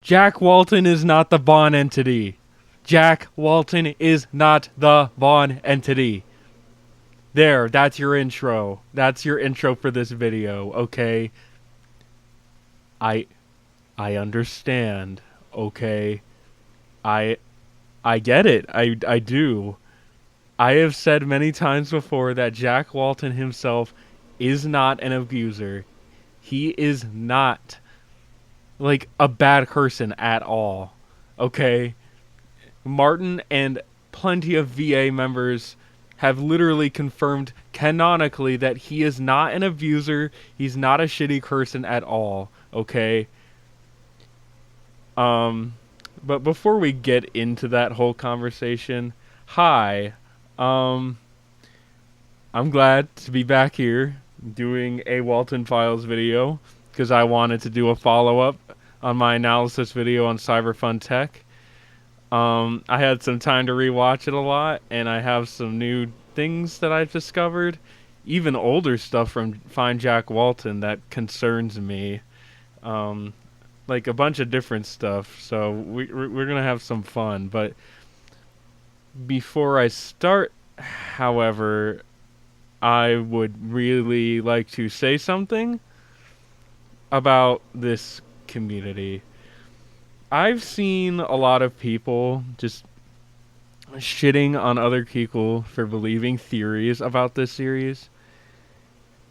Jack Walten is not the Bond entity. Jack Walten is not the Bond entity. There, that's your intro. That's your intro for this video, okay? I I understand, okay? I I get it. I do. I have said many times before that Jack Walten himself is not an abuser. He is not like a bad person at all. Okay? Martin and plenty of VA members have literally confirmed canonically that he is not an abuser. He's not a shitty person at all. Okay? Um but before we get into that whole conversation, hi. Um I'm glad to be back here doing a Walten Files video because I wanted to do a follow-up on my analysis video on Cyberfun Tech. I had some time to rewatch it a lot, and I have some new things that I've discovered, even older stuff from Fine Jack Walton that concerns me, um, like a bunch of different stuff. So we're gonna have some fun. But before I start, however, I would really like to say something about this community. I've seen a lot of people just shitting on other people for believing theories about this series,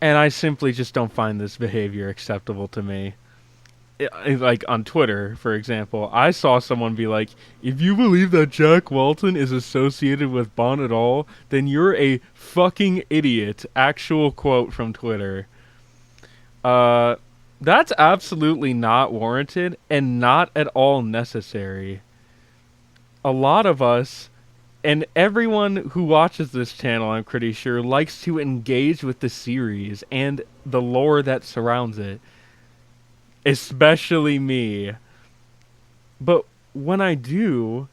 and I simply just don't find this behavior acceptable to me. Like on Twitter, for example, I saw someone be like, if you believe that Jack Walton is associated with Bond at all, then you're a fucking idiot. Actual quote from Twitter. Uh, that's absolutely not warranted and not at all necessary. A lot of us, and everyone who watches this channel, I'm pretty sure, likes to engage with the series and the lore that surrounds it. Especially me. But when I do,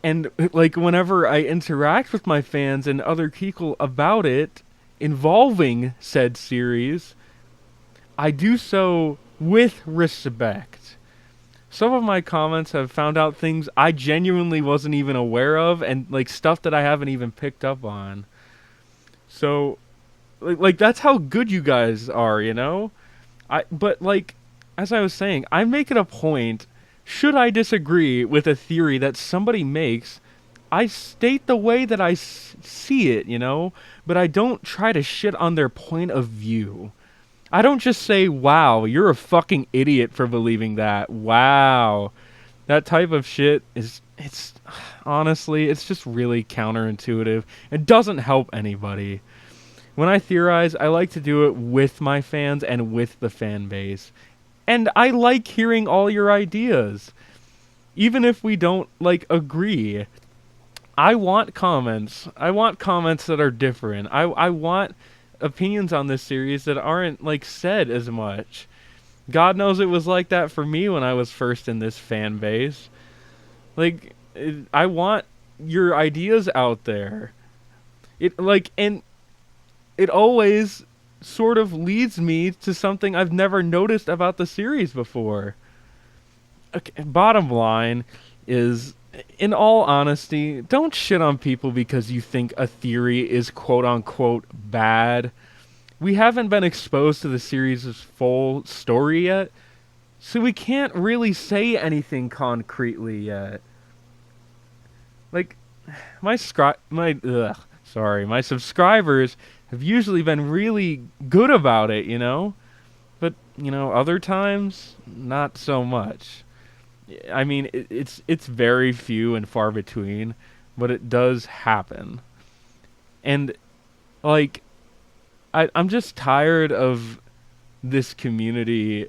and like whenever I interact with my fans and other people about it involving said series, I do so with respect. Some of my comments have found out things I genuinely wasn't even aware of, and like stuff that I haven't even picked up on. So like that's how good you guys are, you know? But like as I was saying, I make it a point, should I disagree with a theory that somebody makes, I state the way that see it, you know? But I don't try to shit on their point of view. I don't just say, wow, you're a fucking idiot for believing that. Wow. That type of shit it's honestly, it's just really counterintuitive. It doesn't help anybody. When I theorize, I like to do it with my fans and with the fan base. And I like hearing all your ideas. Even if we don't, like, agree. I want comments. I want comments that are different. I want opinions on this series that aren't, like, said as much. God knows it was like that for me when I was first in this fan base. Like, I want your ideas out there. And it always sort of leads me to something I've never noticed about the series before. Okay, bottom line is, in all honesty, don't shit on people because you think a theory is quote unquote bad. We haven't been exposed to the series' full story yet, so we can't really say anything concretely yet. Like, my subscribers have usually been really good about it, you know? But, you know, other times, not so much. I mean, it's very few and far between, but it does happen. And, like, I'm just tired of this community,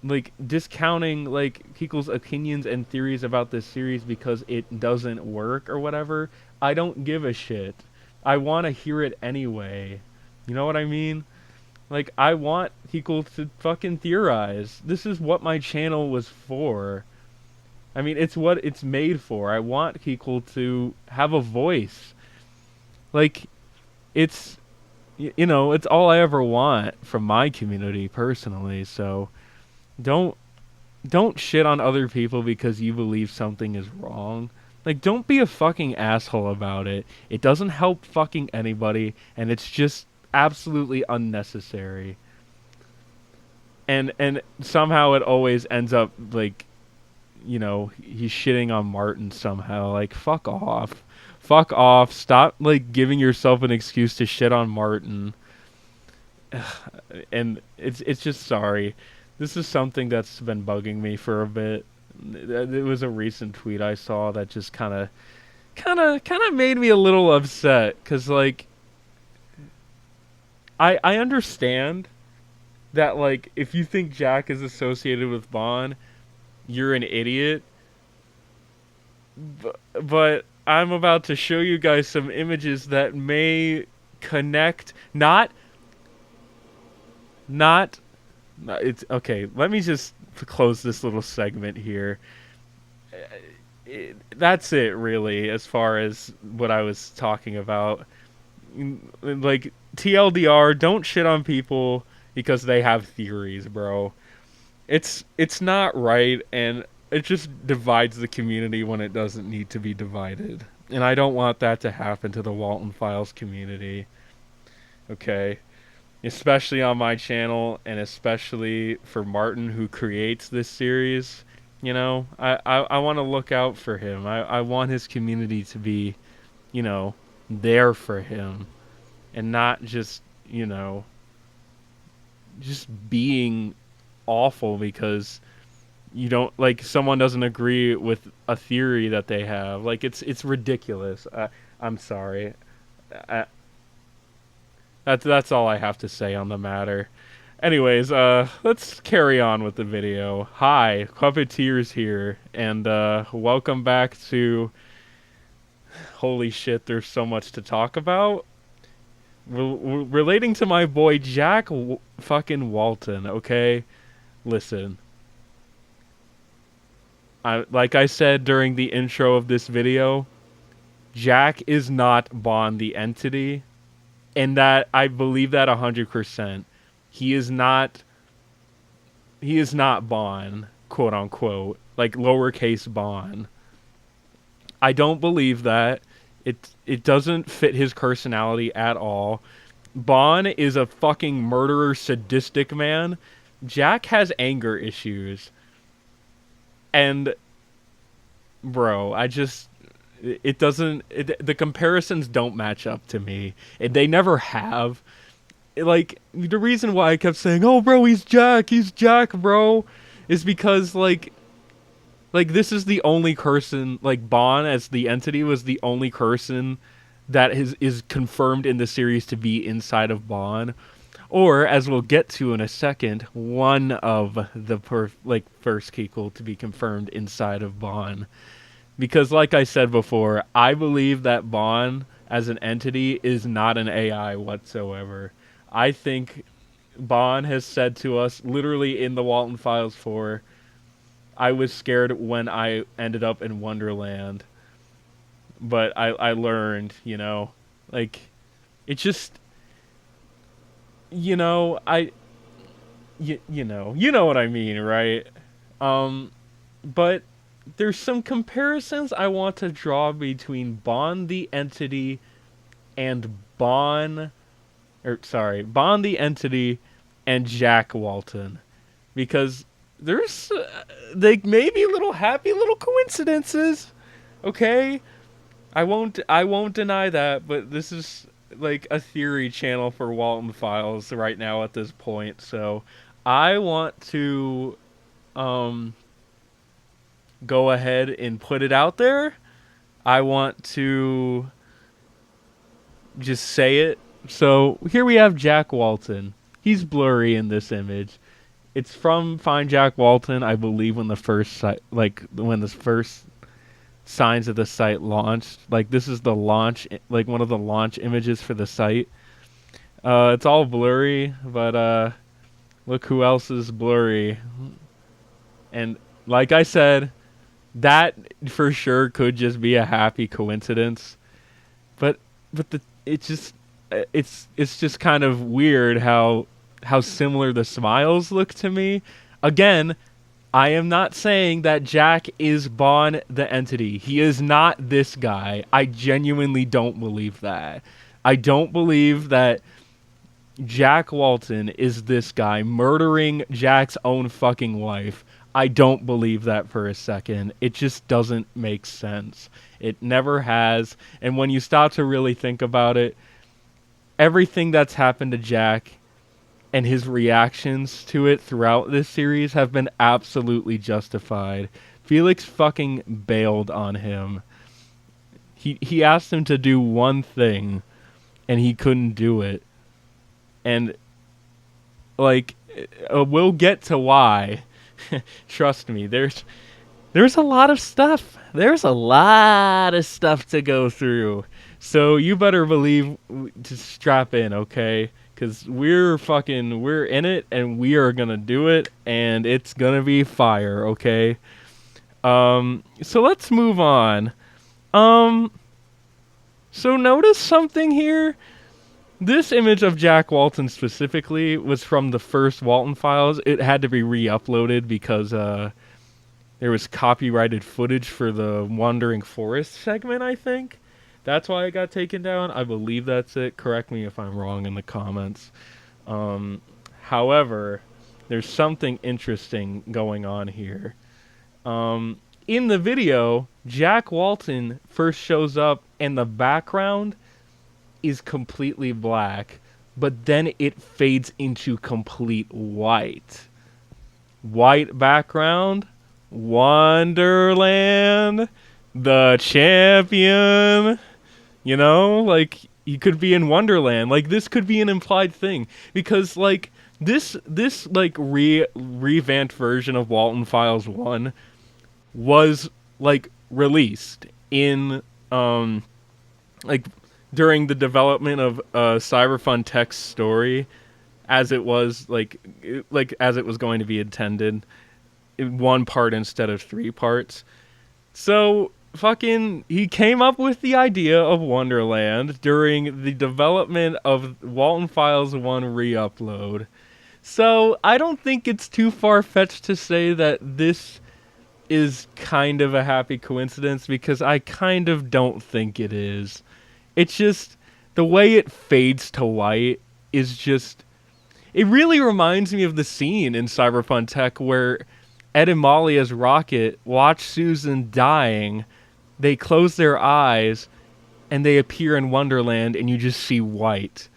like, discounting, like, people's opinions and theories about this series because it doesn't work or whatever. I don't give a shit. I want to hear it anyway. You know what I mean? Like, I want people to fucking theorize. This is what my channel was for. I mean, it's what it's made for. I want people to have a voice. Like, it's, you know, it's all I ever want from my community personally. So, don't don't shit on other people because you believe something is wrong. Like, don't be a fucking asshole about it. It doesn't help fucking anybody, and it's just absolutely unnecessary. And somehow it always ends up like, he's shitting on Martin somehow. Like, fuck off. Fuck off. Stop like giving yourself an excuse to shit on Martin. And it's just sorry. This is something that's been bugging me for a bit. It was a recent tweet I saw that just kind of made me a little upset cuz like I understand that like if you think Jack is associated with Bond, you're an idiot. But I'm about to show you guys some images that may connect not it's okay. Let me just close this little segment here. That's it, really, as far as what I was talking about. Like, TLDR, don't shit on people because they have theories, bro. It's not right, and it just divides the community when it doesn't need to be divided. And I don't want that to happen to the Walten Files community. Okay? Especially on my channel, and especially for Martin, who creates this series. I want to look out for him. I want his community to be, you know, there for him, and not just, just being awful because you don't like someone doesn't agree with a theory that they have. Like, it's ridiculous. I'm sorry. I, that's all I have to say on the matter. Anyways, let's carry on with the video. Hi, Puppeteers here, and welcome back to. Holy shit, there's so much to talk about. Relating to my boy Jack fucking Walten, okay? Listen. Like I said during the intro of this video, Jack is not Bond the entity, and that I believe that 100%. He is not Bond, quote unquote, like lowercase Bond. I don't believe that. It doesn't fit his personality at all. Bond is a fucking murderer, sadistic man. Jack has anger issues. And bro, it doesn't the comparisons don't match up to me. They never have. Like, the reason why I kept saying, "Oh bro, he's Jack, bro," is because like this is the only person, like Bond as the entity was the only person that is confirmed in the series to be inside of Bond, or as we'll get to in a second, one of the first Kegel to be confirmed inside of Bond. Because like I said before, I believe that Bond as an entity is not an AI whatsoever. I think Bond has said to us literally in the Walten Files 4, I was scared when I ended up in Wonderland, but I learned, like, it just, I, you know what I mean, right? But there's some comparisons I want to draw between Bond the entity and Bond the entity and Jack Walten, because there's like maybe little happy little coincidences. Okay, I won't deny that, but this is like a theory channel for Walten Files right now at this point. So I want to go ahead and put it out there. I want to just say it. So here we have Jack Walten. He's blurry in this image. It's from Find Jack Walten, I believe, when the first when the first signs of the site launched. Like, this is the launch, like one of the launch images for the site. It's all blurry, but look who else is blurry. And like I said, that for sure could just be a happy coincidence. But it's just kind of weird how similar the smiles look to me. Again, I am not saying that Jack is Bond the entity. He is not this guy. I genuinely don't believe that. I don't believe that Jack Walton is this guy murdering Jack's own fucking wife. I don't believe that for a second. It just doesn't make sense. It never has. And when you stop to really think about it, everything that's happened to Jack and his reactions to it throughout this series have been absolutely justified. Felix fucking bailed on him. He asked him to do one thing, and he couldn't do it. And, like, we'll get to why. Trust me, there's a lot of stuff. There's a lot of stuff to go through. So you better believe to strap in, okay? Because we're in it, and we are gonna do it, and it's gonna be fire, okay? So let's move on. So notice something here. This image of Jack Walton specifically was from the first Walten files. It had to be re-uploaded because there was copyrighted footage for the Wandering Forest segment, I think. That's why it got taken down. I believe that's it. Correct me if I'm wrong in the comments. However, there's something interesting going on here. In the video, Jack Walton first shows up and the background is completely black, but then it fades into complete white. White background, Wonderland, the champion. You know, like, you could be in Wonderland. Like, this could be an implied thing. Because, like, this like, revamped version of Walten Files 1 was, like, released in, like, during the development of Cyberfun Tech's story, as it was, as it was going to be intended, in one part instead of 3 parts. So, he came up with the idea of Wonderland during the development of Walten Files 1 re-upload. So, I don't think it's too far-fetched to say that this is kind of a happy coincidence, because I kind of don't think it is. It's just, the way it fades to white is just... It really reminds me of the scene in Cyberfun Tech where Ed and Molly as Rocket watch Susan dying, they close their eyes, and they appear in Wonderland, and you just see white.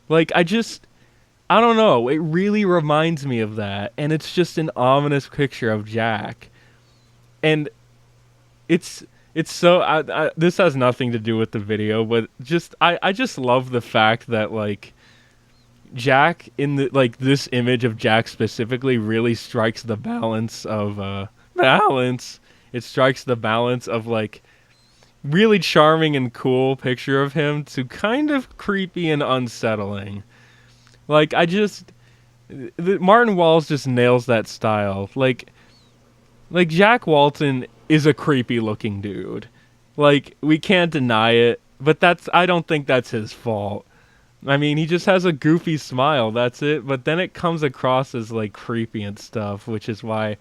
Like, I don't know, it really reminds me of that, and it's just an ominous picture of Jack. And it's so, this has nothing to do with the video, but I just love the fact that, like, Jack in the, like, this image of Jack specifically really strikes the balance of, It strikes the balance of, like, really charming and cool picture of him to kind of creepy and unsettling. Like, Martin Walls just nails that style. Like, Jack Walton is a creepy looking dude. Like, we can't deny it, but I don't think that's his fault. I mean, he just has a goofy smile, that's it, but then it comes across as, like, creepy and stuff, which is why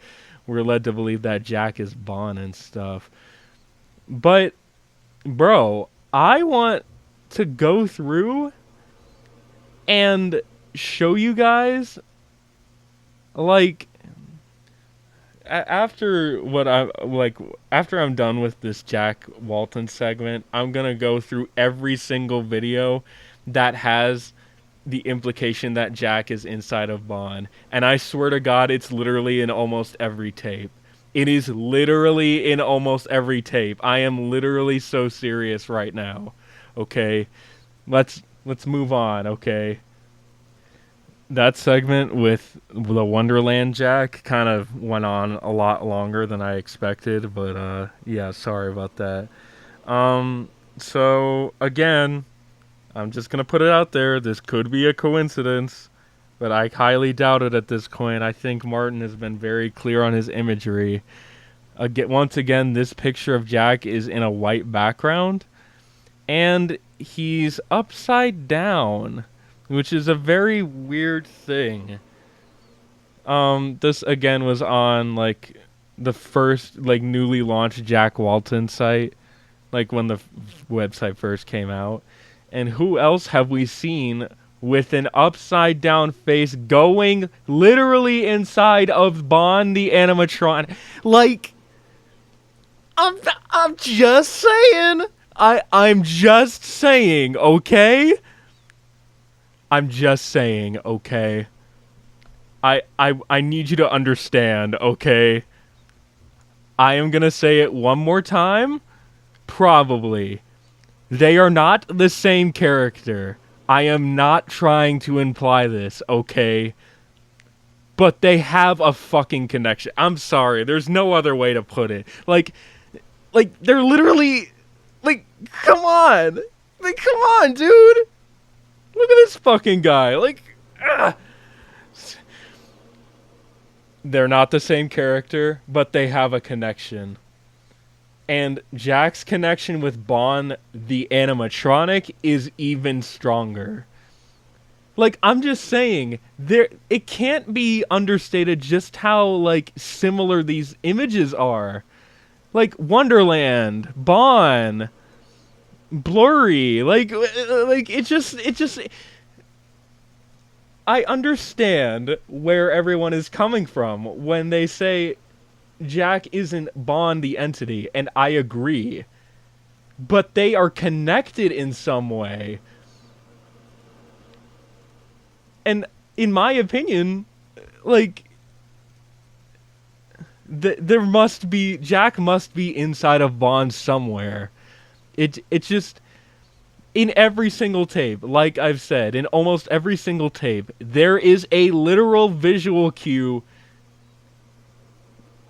we're led to believe that Jack is Bond and stuff. But, bro, I want to go through and show you guys, like, after I'm done with this Jack Walton segment, I'm gonna go through every single video that has the implication that Jack is inside of Bond. And I swear to God, it's literally in almost every tape. It is literally in almost every tape. I am literally so serious right now. Okay? Let's move on, okay? That segment with the Wonderland Jack kind of went on a lot longer than I expected, but yeah, sorry about that. So again, I'm just going to put it out there. This could be a coincidence, but I highly doubt it at this point. I think Martin has been very clear on his imagery. Once again, this picture of Jack is in a white background, and he's upside down, which is a very weird thing. This again was on like the first like newly launched Jack Walton site, like when the website first came out. And who else have we seen with an upside down face going literally inside of Bond the animatron? Like, I'm I'm just saying. I'm just saying, okay? I'm just saying, okay? I need you to understand, okay? I am gonna say it one more time. Probably. They are not the same character. I am not trying to imply this, okay? But they have a fucking connection. I'm sorry, there's no other way to put it. Like they're literally like come on. Like come on, dude. Look at this fucking guy. Like ah. They're not the same character, but they have a connection. And Jack's connection with Bond, the animatronic, is even stronger. Like, I'm just saying, there it can't be understated just how like similar these images are. Like Wonderland, Bond, Blurry, like it just I understand where everyone is coming from when they say Jack isn't Bond the entity, and I agree. But they are connected in some way. And in my opinion, like there must be Jack must be inside of Bond somewhere. It just in every single tape, like I've said, in almost every single tape, there is a literal visual cue.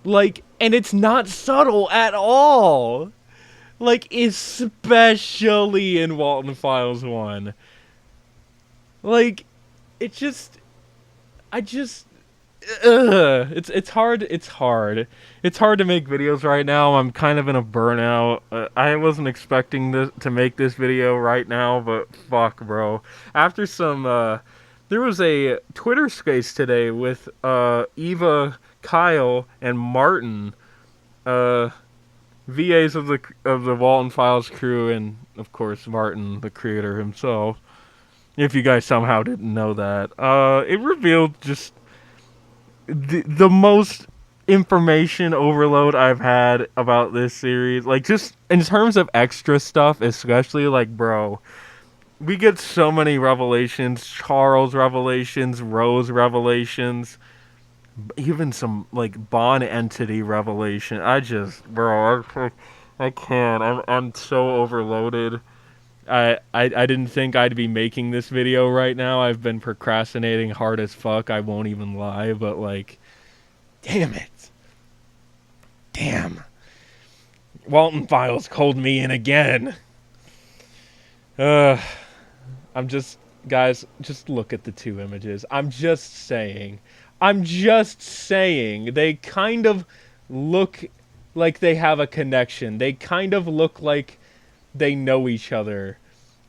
Like, and it's not subtle at all. Like, especially in Walten Files 1. Like, it just... I just... It's hard. It's hard. It's hard to make videos right now. I'm kind of in a burnout. I wasn't expecting this to make this video right now, but fuck, bro. After some, there was a Twitter space today with Eva, Kyle, and Martin, VAs of the Walten Files crew, and of course Martin, the creator himself. If you guys somehow didn't know that, it revealed just the most information overload I've had about this series. Like, just in terms of extra stuff, especially, like, bro, we get so many revelations. Charles revelations, Rose revelations, even some, like, Bond entity revelation. I just, bro, I can't. I'm so overloaded. I didn't think I'd be making this video right now. I've been procrastinating hard as fuck. I won't even lie, but like, damn it. Damn. Walten Files called me in again. Uh, I'm just, guys, just look at the two images. I'm just saying. They kind of look like they have a connection. They kind of look like they know each other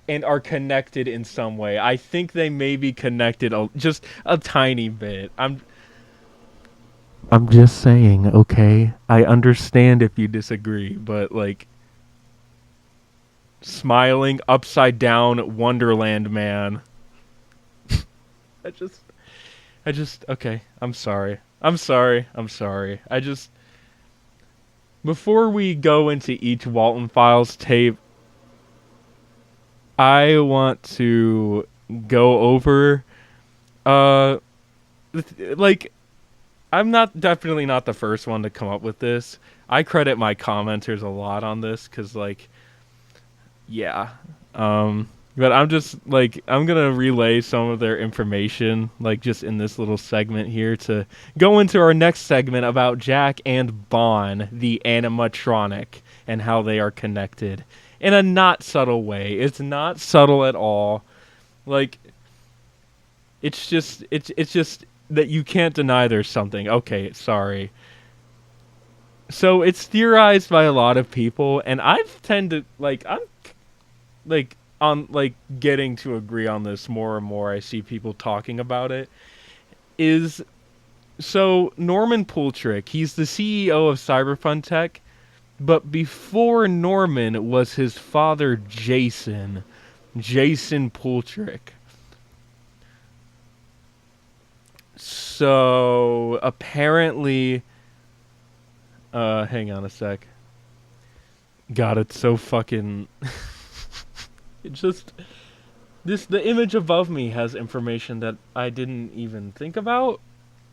and are connected in some way. I think they may be connected just a tiny bit. I'm just saying, okay? I understand if you disagree, but like smiling upside down Wonderland man. I just okay, I'm sorry. I just before we go into each Walten Files tape, I want to go over like I'm not definitely not the first one to come up with this. I credit my commenters a lot on this cuz like yeah. But I'm just like I'm going to relay some of their information like just in this little segment here to go into our next segment about Jack and Bond, the animatronic, and how they are connected in a not subtle way. It's not subtle at all. Like it's just that you can't deny there's something. Okay, sorry. So it's theorized by a lot of people, and I've tended like I'm like on like getting to agree on this more and more. I see people talking about it. Is So Norman Poultrick, he's the CEO of Cyberfun Tech, but before Norman was his father Jason Poultrick. So apparently, hang on a sec. God, it's so fucking. It just the image above me has information that I didn't even think about,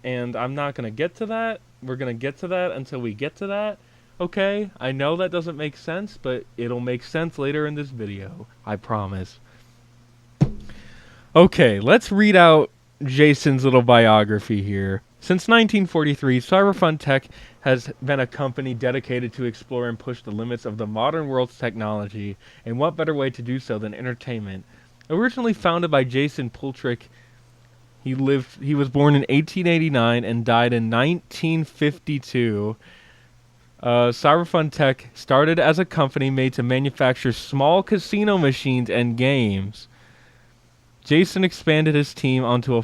and I'm not gonna get to that. We're gonna get to that until we get to that. Okay, I know that doesn't make sense, but it'll make sense later in this video. I promise. Okay, let's read out Jason's little biography here. Since 1943, Cyberfun Tech has been a company dedicated to explore and push the limits of the modern world's technology, and what better way to do so than entertainment? Originally founded by Jason Poultrick, he was born in 1889 and died in 1952. Cyberfun Tech started as a company made to manufacture small casino machines and games. Jason expanded his team onto a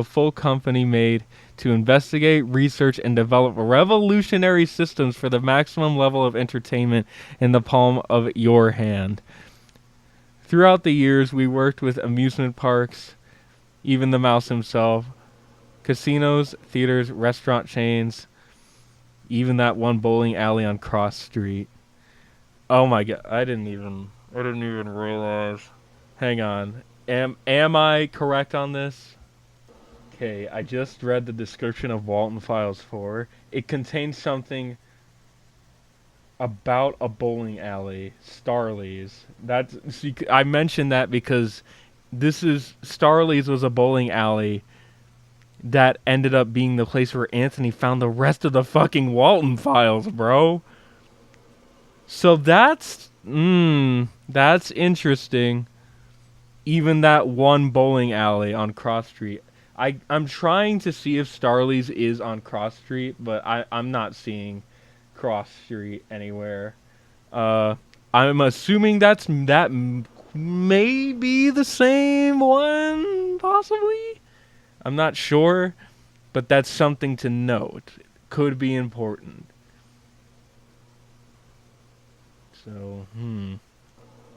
full company made to investigate, research, and develop revolutionary systems for the maximum level of entertainment in the palm of your hand. Throughout the years, we worked with amusement parks, even the mouse himself, casinos, theaters, restaurant chains, even that one bowling alley on Cross Street. Oh my god, I didn't even realize. Hang on. Am I correct on this? Okay, I just read the description of Walten Files 4. It contains something about a bowling alley, Starley's. I mentioned that because Starley's was a bowling alley that ended up being the place where Anthony found the rest of the fucking Walten Files, bro. So that's interesting. Even that one bowling alley on Cross Street. I'm trying to see if Starley's is on Cross Street, but I'm not seeing Cross Street anywhere. I'm assuming that may be the same one, possibly. I'm not sure, but that's something to note. Could be important. So,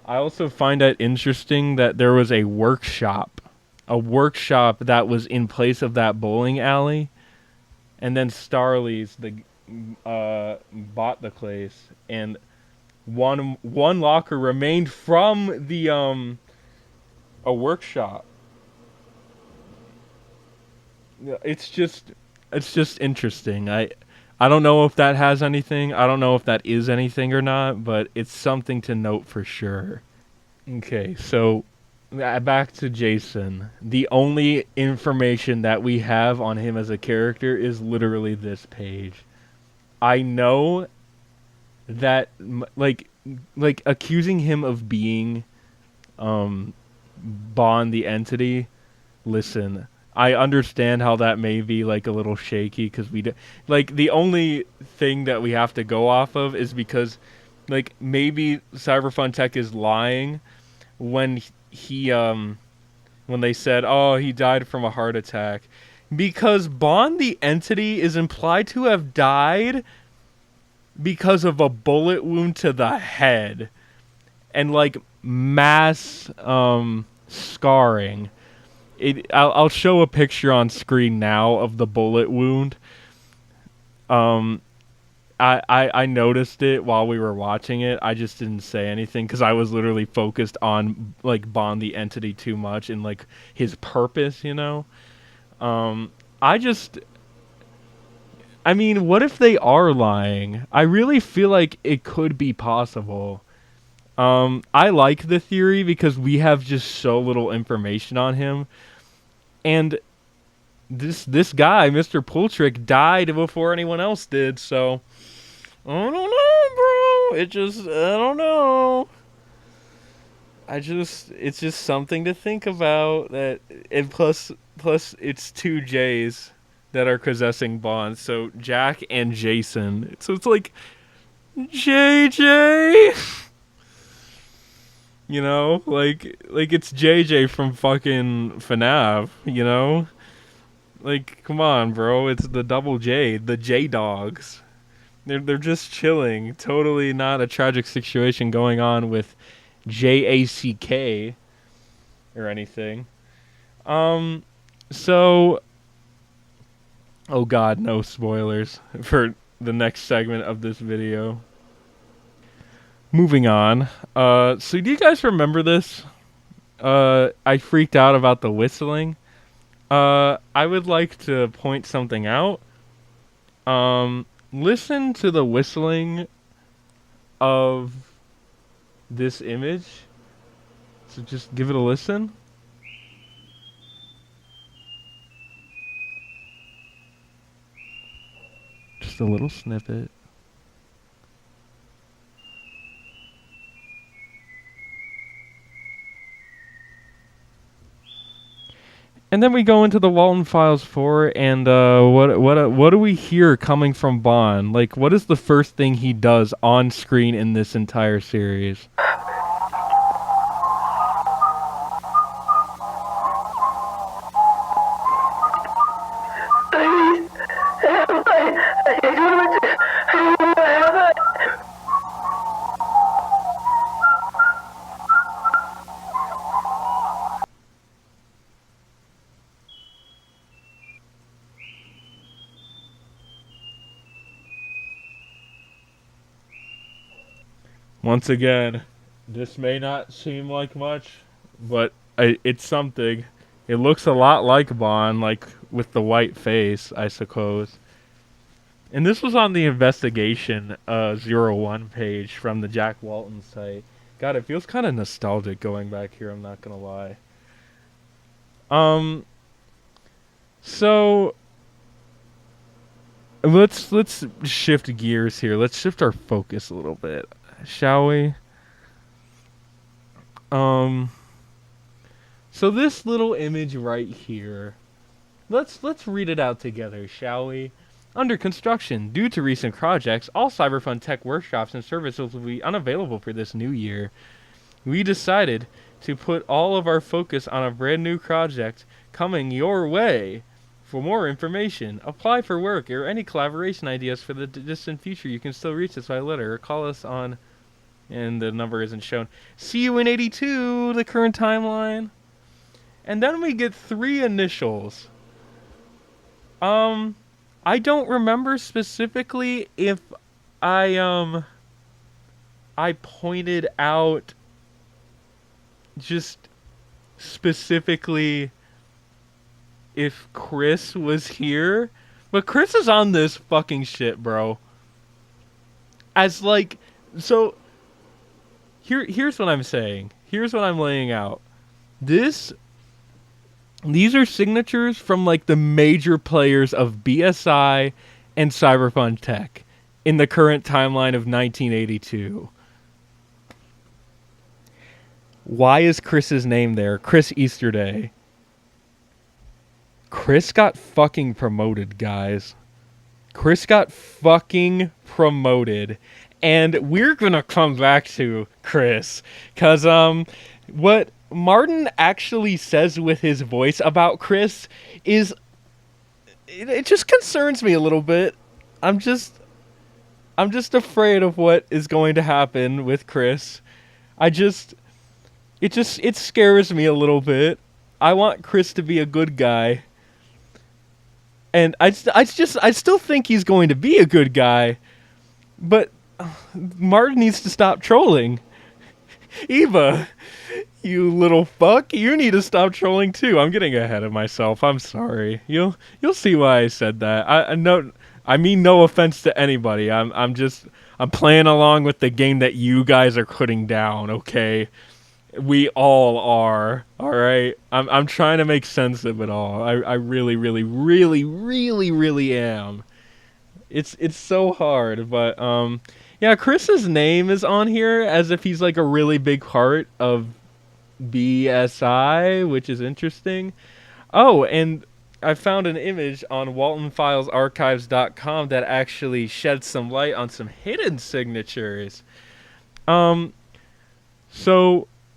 I also find it interesting that there was a workshop that was in place of that bowling alley, and then Starley's bought the place, and one locker remained from the a workshop. It's just interesting. I don't know if that has anything. I don't know if that is anything or not, but it's something to note for sure. Okay, so back to Jason. The only information that we have on him as a character is literally this page. I know that like accusing him of being Bond the entity. Listen, I understand how that may be like a little shaky because like the only thing that we have to go off of is because like maybe Cyberfun Tech is lying when when they said, oh, he died from a heart attack, because Bond the entity is implied to have died because of a bullet wound to the head and like mass scarring. I'll show a picture on screen now of the bullet wound. I noticed it while we were watching it. I just didn't say anything because I was literally focused on like Bond the entity too much and like his purpose, you know. I mean, what if they are lying? I really feel like it could be possible. I like the theory because we have just so little information on him, and this guy, Mr. Poultrick, died before anyone else did. So I don't know, bro. I don't know. It's just something to think about. That, and plus, it's two J's that are possessing Bond. So Jack and Jason. So it's like JJ. You know, like it's JJ from fucking FNAF. You know, Like, come on, bro. It's the double J, the J Dogs. They're just chilling. Totally not a tragic situation going on with JACK or anything. Um, so, oh god, no spoilers for the next segment of this video. Moving on. So do you guys remember this? I freaked out about the whistling. I would like to point something out. Listen to the whistling of this image. So just give it a listen. Just a little snippet. And then we go into the Walten Files 4, and what do we hear coming from Bond? Like, what is the first thing he does on screen in this entire series? Once again, this may not seem like much, but it's something. It looks a lot like Bond, like with the white face, I suppose. And this was on the investigation 01 page from the Jack Walton site. God, it feels kind of nostalgic going back here, I'm not going to lie. So let's shift gears here. Let's shift our focus a little bit, shall we? So this little image right here, let's read it out together, shall we? Under construction, due to recent projects, all Cyberfund tech workshops and services will be unavailable for this new year. We decided to put all of our focus on a brand new project coming your way. For more information, apply for work or any collaboration ideas for the distant future, you can still reach us by letter or call us on, and the number isn't shown. See you in 82, the current timeline. And then we get 3 initials. I don't remember specifically if I pointed out just specifically if Chris was here, but Chris is on this fucking shit, bro. As like, so here's what I'm saying. Here's what I'm laying out. These are signatures from like the major players of BSI and Cyberpunk Tech in the current timeline of 1982. Why is Chris's name there? Chris Easterday. Chris got fucking promoted, guys. Chris got fucking promoted. And we're gonna come back to Chris. Cause what Martin actually says with his voice about Chris is it just concerns me a little bit. I'm just afraid of what is going to happen with Chris. It scares me a little bit. I want Chris to be a good guy. And I still think he's going to be a good guy. But Martin needs to stop trolling. Eva, you little fuck, you need to stop trolling too. I'm getting ahead of myself. I'm sorry. You'll see why I said that. I mean no offense to anybody. I'm playing along with the game that you guys are putting down, okay? We all are. All right? I'm trying to make sense of it all. I really am. It's so hard, but yeah, Chris's name is on here as if he's like a really big part of BSI, which is interesting. Oh, and I found an image on WaltonFilesArchives.com that actually sheds some light on some hidden signatures. So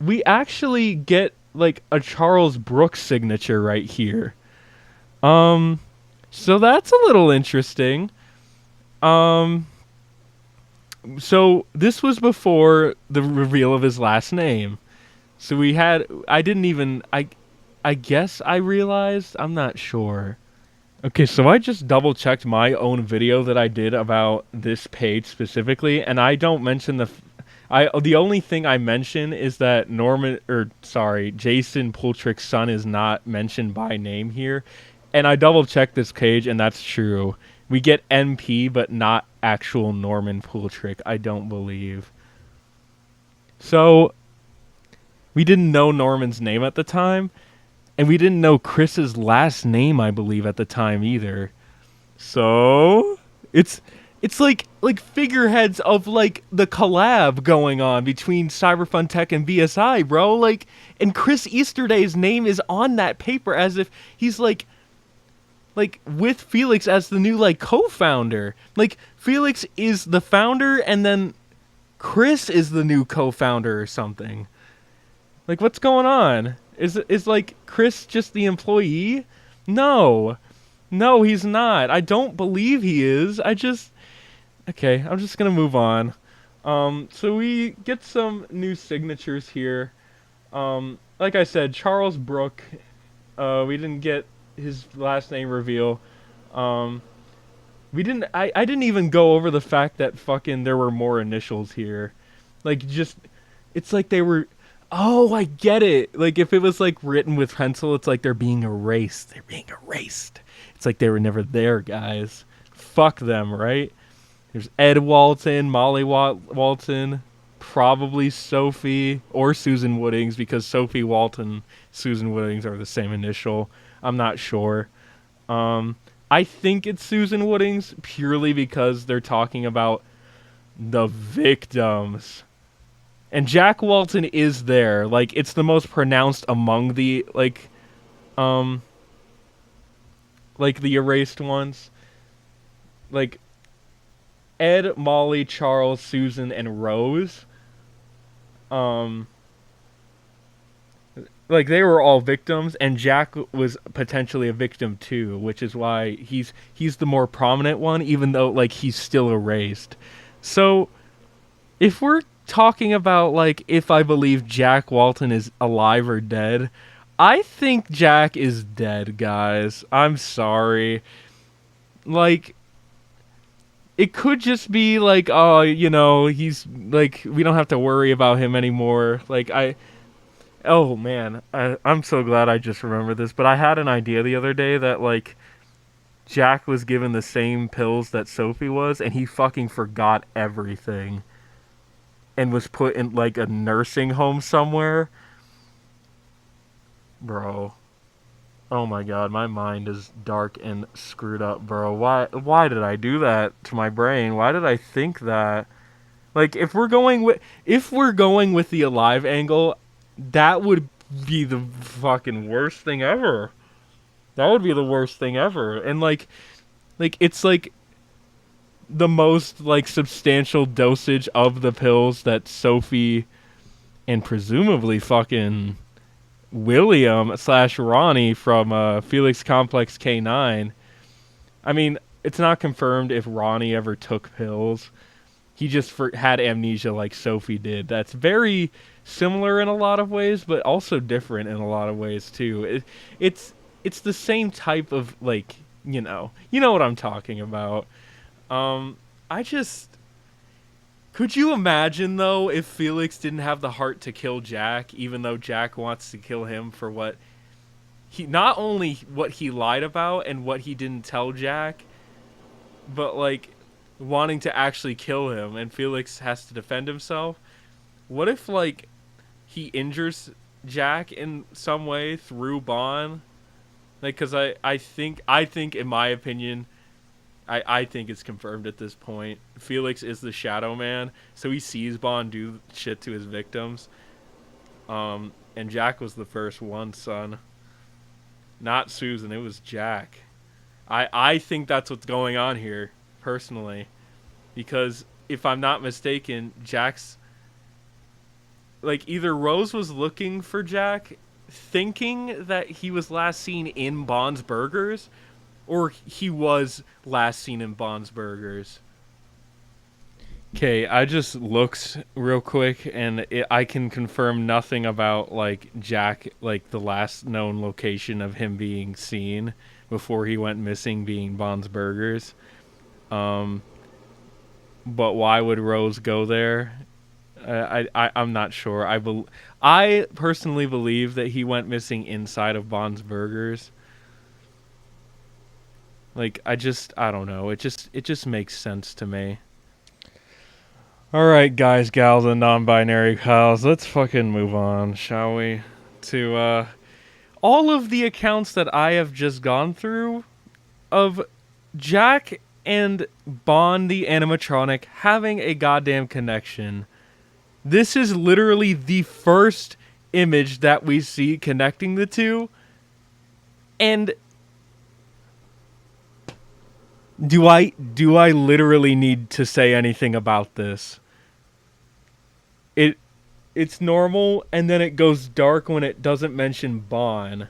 we actually get like a Charles Brooks signature right here. Um, so that's a little interesting. Um, so this was before the reveal of his last name. So we had. I didn't even. I guess I realized. I'm not sure. Okay, so I just double checked my own video that I did about this page specifically, and I don't mention the only thing I mention is that Jason Pultrick's son is not mentioned by name here, and I double checked this page, and that's true. We get NP, but not actual Norman Pultrick. I don't believe. So we didn't know Norman's name at the time, and we didn't know Chris's last name, I believe, at the time either. So it's it's like figureheads of like the collab going on between Cyberfun Tech and BSI, bro. Like, and Chris Easterday's name is on that paper as if he's like with Felix as the new like co-founder. Like Felix is the founder and then Chris is the new co-founder or something. Like, what's going on? Is like Chris just the employee? No. No, he's not. I don't believe he is. Okay, I'm just gonna move on. So we get some new signatures here. Like I said, Charles Brook. We didn't get his last name reveal. Um, we didn't. I didn't even go over the fact that fucking there were more initials here. Like, just it's like they were. Oh, I get it. Like if it was like written with pencil, it's like they're being erased. They're being erased. It's like they were never there, guys. Fuck them, right? There's Ed Walton, Molly Walton, probably Sophie or Susan Woodings because Sophie Walton, Susan Woodings are the same initial. I'm not sure. I think it's Susan Woodings purely because they're talking about the victims. And Jack Walton is there. Like it's the most pronounced among the um the erased ones. Like Ed, Molly, Charles, Susan, and Rose. Um like they were all victims and Jack was potentially a victim too, which is why he's the more prominent one even though like he's still erased. So if we're talking about like if I believe Jack Walton is alive or dead, I think Jack is dead, guys. I'm sorry. Like it could just be like, oh, he's like we don't have to worry about him anymore. Oh man, I'm so glad I just remembered this. But I had an idea the other day that like Jack was given the same pills that Sophie was, and he fucking forgot everything and was put in like a nursing home somewhere. Bro. Oh my god, my mind is dark and screwed up, bro. Why did I do that to my brain? Why did I think that? Like if we're going with the alive angle, that would be the fucking worst thing ever. That would be the worst thing ever. And like it's like the most like substantial dosage of the pills that Sophie and presumably fucking William slash Ronnie from Felix Complex K9. I mean, it's not confirmed if Ronnie ever took pills. He just had amnesia like Sophie did. That's very similar in a lot of ways, but also different in a lot of ways too. It's the same type of like you know what I'm talking about. I just could you imagine though if Felix didn't have the heart to kill Jack, even though Jack wants to kill him for what he not only what he lied about and what he didn't tell Jack, but like wanting to actually kill him and Felix has to defend himself. What if like he injures Jack in some way through Bond? Like cuz I think in my opinion I think it's confirmed at this point. Felix is the Shadow Man, so he sees Bond do shit to his victims. And Jack was the first one, son. Not Susan, it was Jack. I think that's what's going on here, personally. Because if I'm not mistaken, Jack's like either Rose was looking for Jack thinking that he was last seen in Bond's Burgers, or he was last seen in Bond's Burgers. Okay, I just looked real quick, and I can confirm nothing about like Jack, like the last known location of him being seen before he went missing, being Bond's Burgers. Um, but why would Rose go there? I'm not sure. I personally believe that he went missing inside of Bond's Burgers. Like I don't know. It just makes sense to me. All right, guys, gals, and non-binary pals, let's fucking move on, shall we? To all of the accounts that I have just gone through of Jack and Bond the animatronic having a goddamn connection. This is literally the first image that we see connecting the two. And do I literally need to say anything about this? It it's normal, and then it goes dark when it doesn't mention Bond.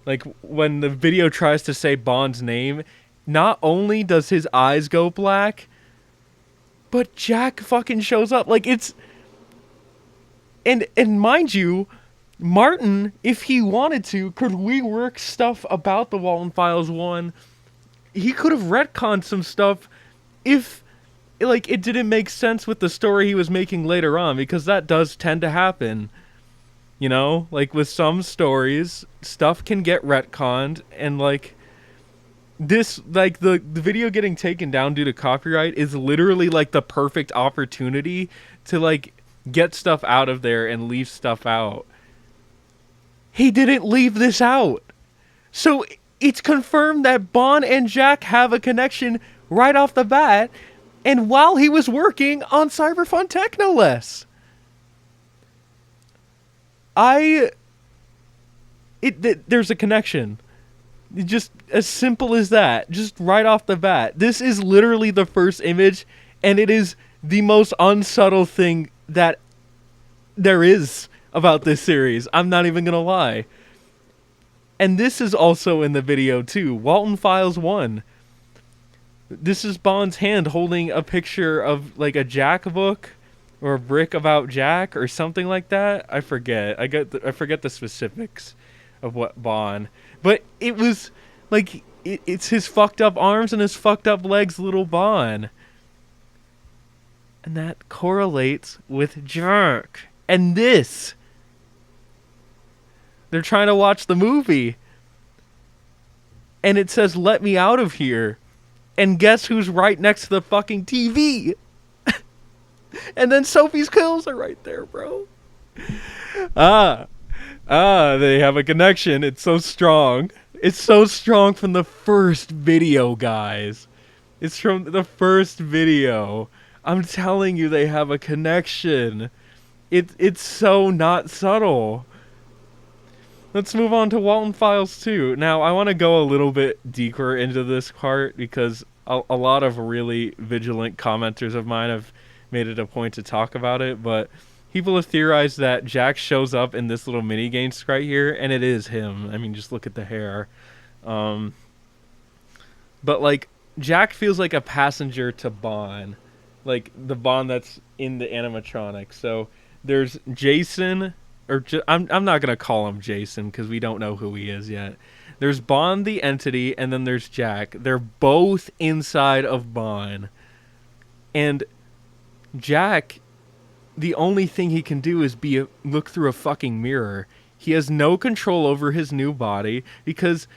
Like when the video tries to say Bond's name, not only does his eyes go black, but Jack fucking shows up. Like it's and mind you, Martin, if he wanted to, could rework stuff about the Walten Files 1. He could have retconned some stuff if like it didn't make sense with the story he was making later on, because that does tend to happen. You know, like with some stories, stuff can get retconned, and like this, like the video getting taken down due to copyright is literally like the perfect opportunity to like get stuff out of there and leave stuff out. He didn't leave this out. So it's confirmed that Bond and Jack have a connection right off the bat, and while he was working on Cyberfun Tech, no less. There's a connection. Just as simple as that. Just right off the bat. This is literally the first image, and it is the most unsubtle thing that there is about this series. I'm not even gonna lie. And this is also in the video too. Walten Files 1. This is Bond's hand holding a picture of like a Jack book or a brick about Jack or something like that. I forget. I forget the specifics of what Bond. But it was like it's his fucked up arms and his fucked up legs, little Bond. And that correlates with Jack. And this. They're trying to watch the movie. And it says, "Let me out of here." And guess who's right next to the fucking TV? And then Sophie's kills are right there, bro. They have a connection. It's so strong. It's so strong from the first video, guys. It's from the first video. I'm telling you, they have a connection. It's so not subtle. Let's move on to Walten Files 2. Now, I want to go a little bit deeper into this part because a lot of really vigilant commenters of mine have made it a point to talk about it, but people have theorized that Jack shows up in this little mini-game right here, and it is him. I mean, just look at the hair. But, like, Jack feels like a passenger to Bond. Like, the Bond that's in the animatronic. So, there's Jason... I'm not going to call him Jason because we don't know who he is yet. There's Bond the entity, and then there's Jack. They're both inside of Bond. And Jack, the only thing he can do is look through a fucking mirror. He has no control over his new body because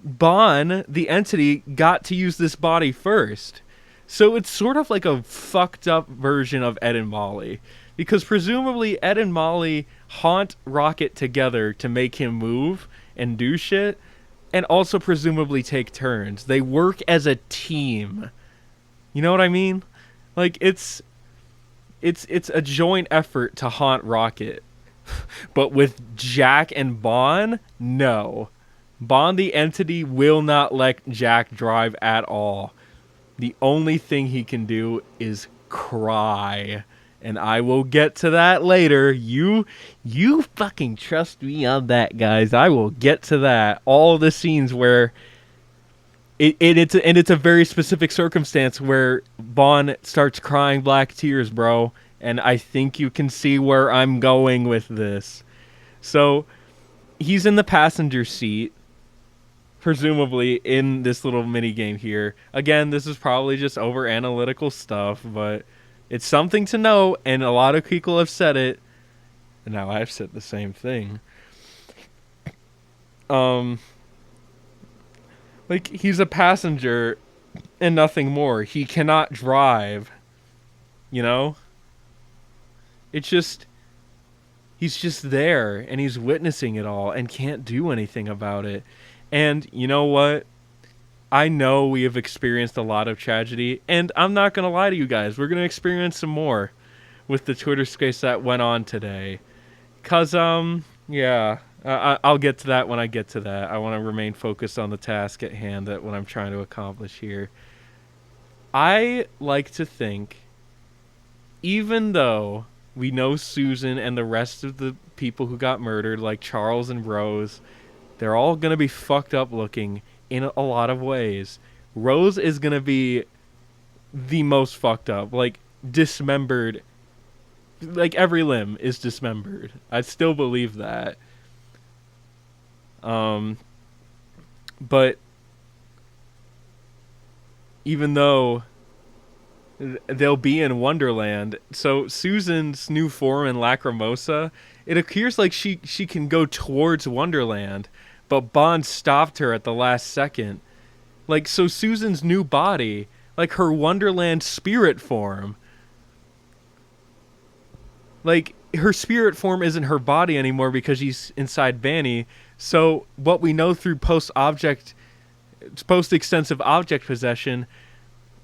Bond, the entity, got to use this body first. So it's sort of like a fucked up version of Ed and Molly. Because presumably Ed and Molly haunt Rocket together to make him move and do shit, and also presumably take turns. They work as a team. You know what I mean? Like it's a joint effort to haunt Rocket. But with Jack and Bond, no. Bond the entity will not let Jack drive at all. The only thing he can do is cry And I will get to that later. You fucking trust me on that, guys. I will get to that. All the scenes where it's a very specific circumstance where Bond starts crying black tears, bro. And I think you can see where I'm going with this. So he's in the passenger seat, presumably in this little mini game here. Again, this is probably just over analytical stuff, but it's something to know, and a lot of people have said it, and now I've said the same thing. Um, like, he's a passenger and nothing more. He cannot drive, you know? It's just, he's just there, and he's witnessing it all, and can't do anything about it. And you know what? I know we have experienced a lot of tragedy, and I'm not going to lie to you guys. We're going to experience some more with the Twitter space that went on today. Because, yeah, I'll get to that when I get to that. I want to remain focused on the task at hand, that what I'm trying to accomplish here. I like to think, even though we know Susan and the rest of the people who got murdered, like Charles and Rose, they're all going to be fucked up looking in a lot of ways. Rose is going to be the most fucked up, like dismembered. Like every limb is dismembered. I still believe that. But even though they'll be in Wonderland, so Susan's new form in Lacrimosa, it appears like she can go towards Wonderland, but Bond stopped her at the last second. Like, so Susan's new body, like her Wonderland spirit form, like her spirit form isn't her body anymore because she's inside Banny. So what we know through post extensive object possession,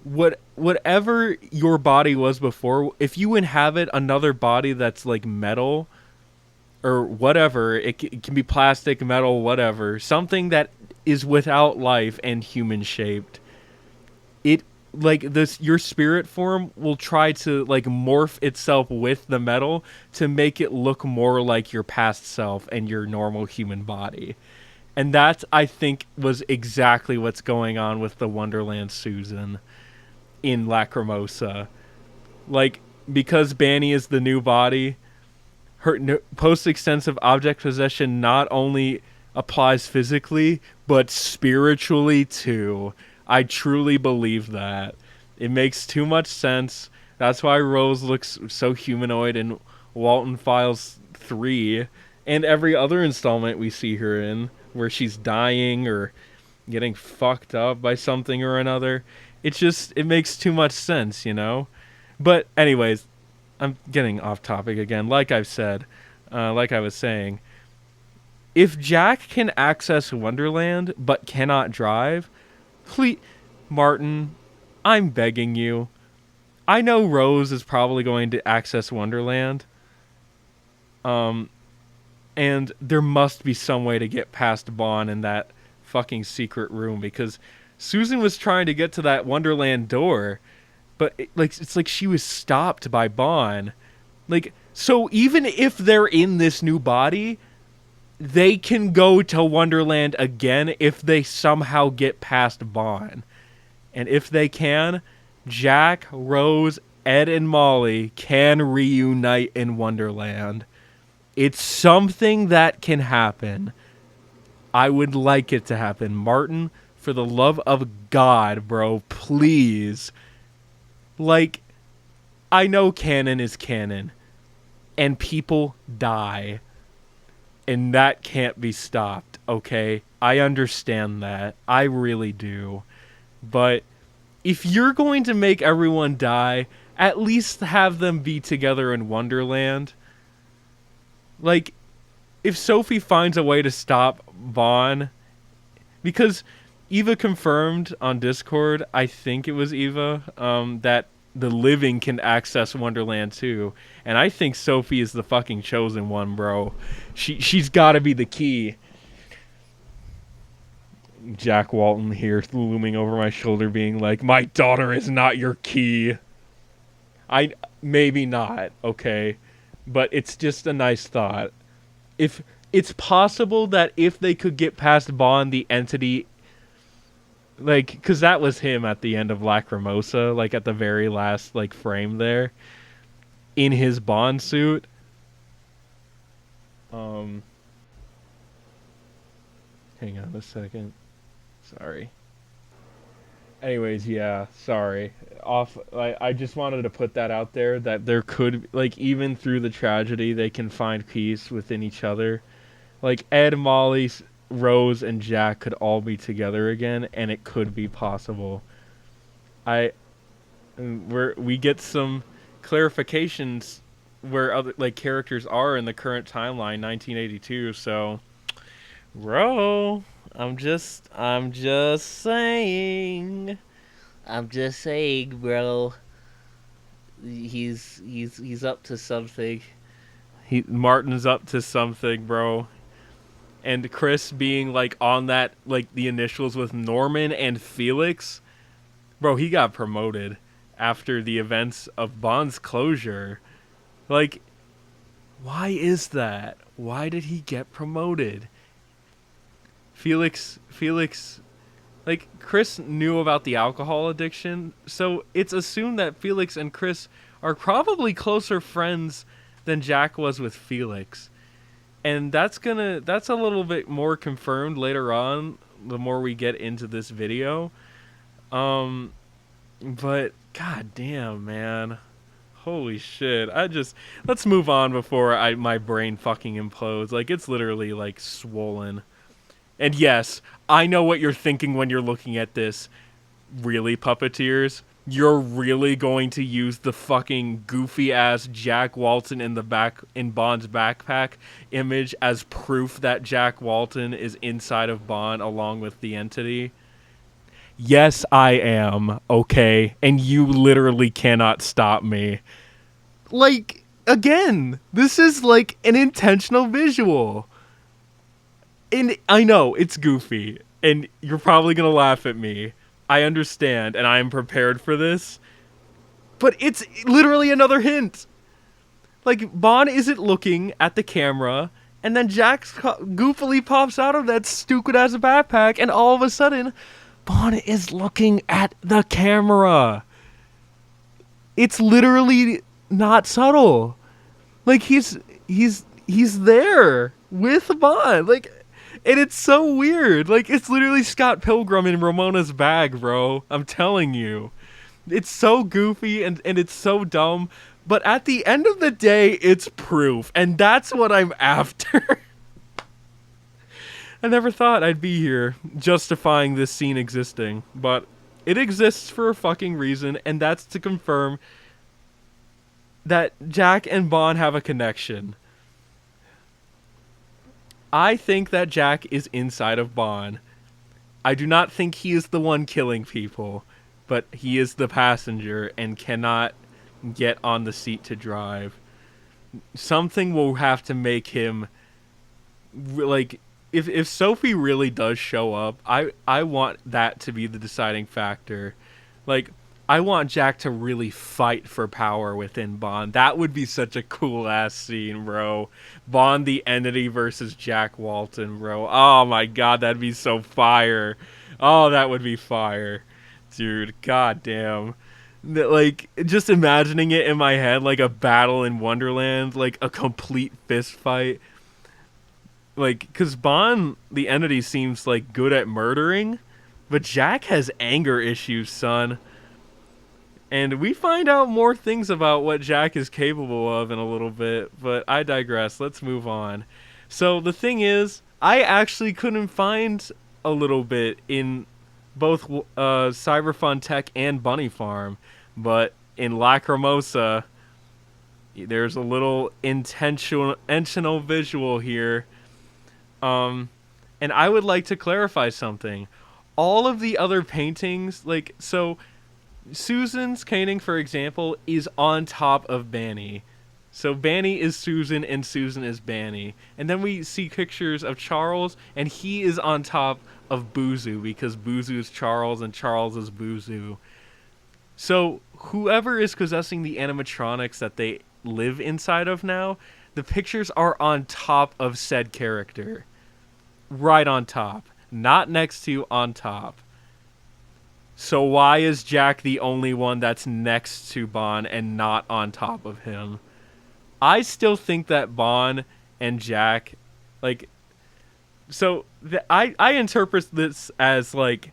whatever your body was before, if you inhabit another body that's like metal or whatever, it can be plastic, metal, whatever, something that is without life and human shaped, it, like, this, your spirit form will try to like morph itself with the metal to make it look more like your past self and your normal human body. And that, I think, was exactly what's going on with the Wonderland Susan in Lacrimosa. Like, because Banny is the new body, her post-extensive object possession not only applies physically, but spiritually too. I truly believe that. It makes too much sense. That's why Rose looks so humanoid in Walten Files 3 and every other installment we see her in, where she's dying or getting fucked up by something or another. It makes too much sense, you know? But anyways, I'm getting off topic again. Like I've said, like I was saying, if Jack can access Wonderland but cannot drive, please, Martin, I'm begging you. I know Rose is probably going to access Wonderland. And there must be some way to get past Bond in that fucking secret room, because Susan was trying to get to that Wonderland door, but it's like she was stopped by Bond. Like, so even if they're in this new body, they can go to Wonderland again if they somehow get past Bond. And if they can, Jack, Rose, Ed, and Molly can reunite in Wonderland. It's something that can happen. I would like it to happen. Martin, for the love of God, bro, please. Like, I know canon is canon, and people die, and that can't be stopped, okay? I understand that. I really do. But if you're going to make everyone die, at least have them be together in Wonderland. Like, if Sophie finds a way to stop Vaughn, because Eva confirmed on Discord, I think it was Eva, that the living can access Wonderland too. And I think Sophie is the fucking chosen one, bro. She's got to be the key. Jack Walten here looming over my shoulder being like, my daughter is not your key. I maybe not, okay, but it's just a nice thought. If it's possible that if they could get past Bond, the entity, like, because that was him at the end of Lacrimosa, like at the very last like frame there in his Bond suit. Um, hang on a second. Sorry. Anyways, yeah, sorry. I just wanted to put that out there that there could, like, even through the tragedy, they can find peace within each other. Like Ed, Molly, Rose, and Jack could all be together again, and it could be possible. I we get some clarifications where other like characters are in the current timeline, 1982. So, bro, I'm just saying. I'm just saying, bro. He's up to something. Martin's up to something, bro. And Chris being like on that like the initials with Norman and Felix, bro, he got promoted after the events of Bond's closure. Like, why is that? Why did he get promoted? Felix, like, Chris knew about the alcohol addiction, so it's assumed that Felix and Chris are probably closer friends than Jack was with Felix. And that's a little bit more confirmed later on the more we get into this video. Um but god damn, man. Holy shit. Let's move on before my brain fucking implodes. Like, it's literally like swollen. And yes, I know what you're thinking when you're looking at this. Really, puppeteers? You're really going to use the fucking goofy ass Jack Walton in Bond's backpack image as proof that Jack Walton is inside of Bond along with the entity? Yes, I am, okay? And you literally cannot stop me. Like, again, this is like an intentional visual. And I know it's goofy, and you're probably gonna laugh at me. I understand, and I am prepared for this. But it's literally another hint. Like, Bond isn't looking at the camera, and then Jack goofily pops out of that stupid ass backpack, and all of a sudden, Bond is looking at the camera. It's literally not subtle. Like, he's there with Bond. Like, and it's so weird. Like, it's literally Scott Pilgrim in Ramona's bag, bro. I'm telling you. It's so goofy and it's so dumb. But at the end of the day, it's proof. And that's what I'm after. I never thought I'd be here justifying this scene existing. But it exists for a fucking reason. And that's to confirm that Jack and Bond have a connection. I think that Jack is inside of Bond. I do not think he is the one killing people, but he is the passenger and cannot get on the seat to drive. Something will have to make him, like, if Sophie really does show up, I want that to be the deciding factor. Like, I want Jack to really fight for power within Bond. That would be such a cool ass scene, bro. Bond the entity versus Jack Walton, bro. Oh my god, that'd be so fire. Oh, that would be fire. Dude, god damn. Like, just imagining it in my head, like a battle in Wonderland, like a complete fist fight. Like, because Bond, the entity, seems like good at murdering, but Jack has anger issues, son. And we find out more things about what Jack is capable of in a little bit, but I digress. Let's move on. So the thing is, I actually couldn't find a little bit in both Cyberfun Tech and Bunny Farm, but in Lacrimosa, there's a little intentional visual here. And I would like to clarify something. All of the other paintings, like, so Susan's painting, for example, is on top of Banny. So Banny is Susan and Susan is Banny. And then we see pictures of Charles, and he is on top of Buzu because Buzu is Charles and Charles is Buzu. So whoever is possessing the animatronics that they live inside of now, the pictures are on top of said character. Right on top. Not next to, on top. So why is Jack the only one that's next to Bon and not on top of him? I still think that Bon and Jack, like, so I interpret this as like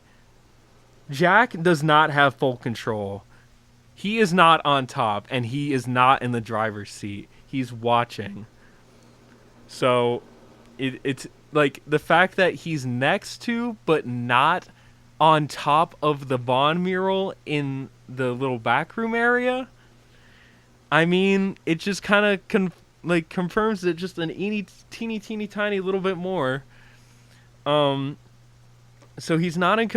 Jack does not have full control. He is not on top, and he is not in the driver's seat. He's watching. So it's like the fact that he's next to but not on top of the Bond mural in the little backroom area. I mean, it just kind of confirms it just an teeny tiny little bit more. So he's not in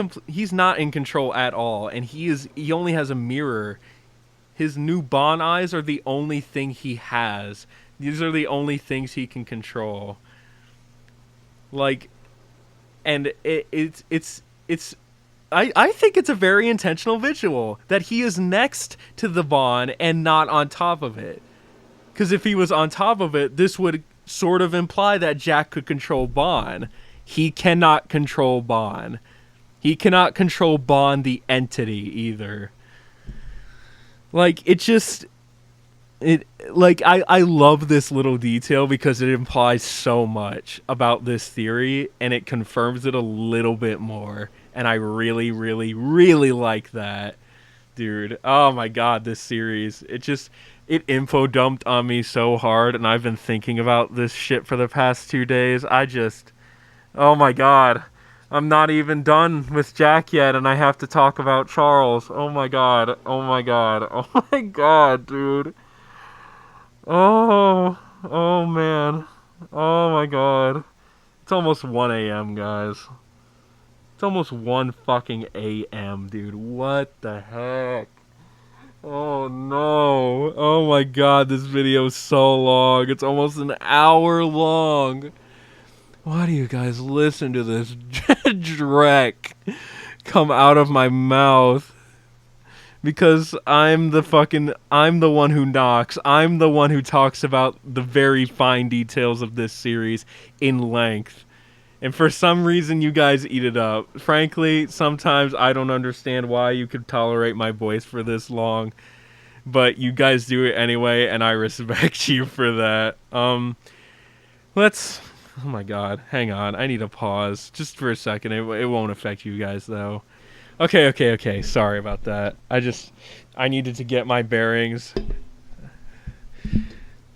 control at all, and he only has a mirror. His new Bond eyes are the only thing he has. These are the only things he can control. Like, and it's I think it's a very intentional visual that he is next to the Bond and not on top of it. Because if he was on top of it, this would sort of imply that Jack could control Bond. He cannot control Bond. He cannot control Bond the entity either. Like, I love this little detail because it implies so much about this theory, and it confirms it a little bit more. And I really, really, really like that. Dude, oh my god, this series. It info dumped on me so hard, and I've been thinking about this shit for the past 2 days. Oh my god. I'm not even done with Jack yet, and I have to talk about Charles. Oh my god. Oh my god. Oh my god, dude. Oh man. Oh my god. It's almost 1 a.m., guys. It's almost 1 fucking a.m., dude. What the heck? Oh no. Oh my god, this video is so long. It's almost an hour long. Why do you guys listen to this dreck come out of my mouth? Because I'm the one who knocks. I'm the one who talks about the very fine details of this series in length. And for some reason, you guys eat it up. Frankly, sometimes I don't understand why you could tolerate my voice for this long. But you guys do it anyway, and I respect you for that. Oh my god, hang on. I need a pause. Just for a second. It won't affect you guys, though. Okay. Sorry about that. I needed to get my bearings.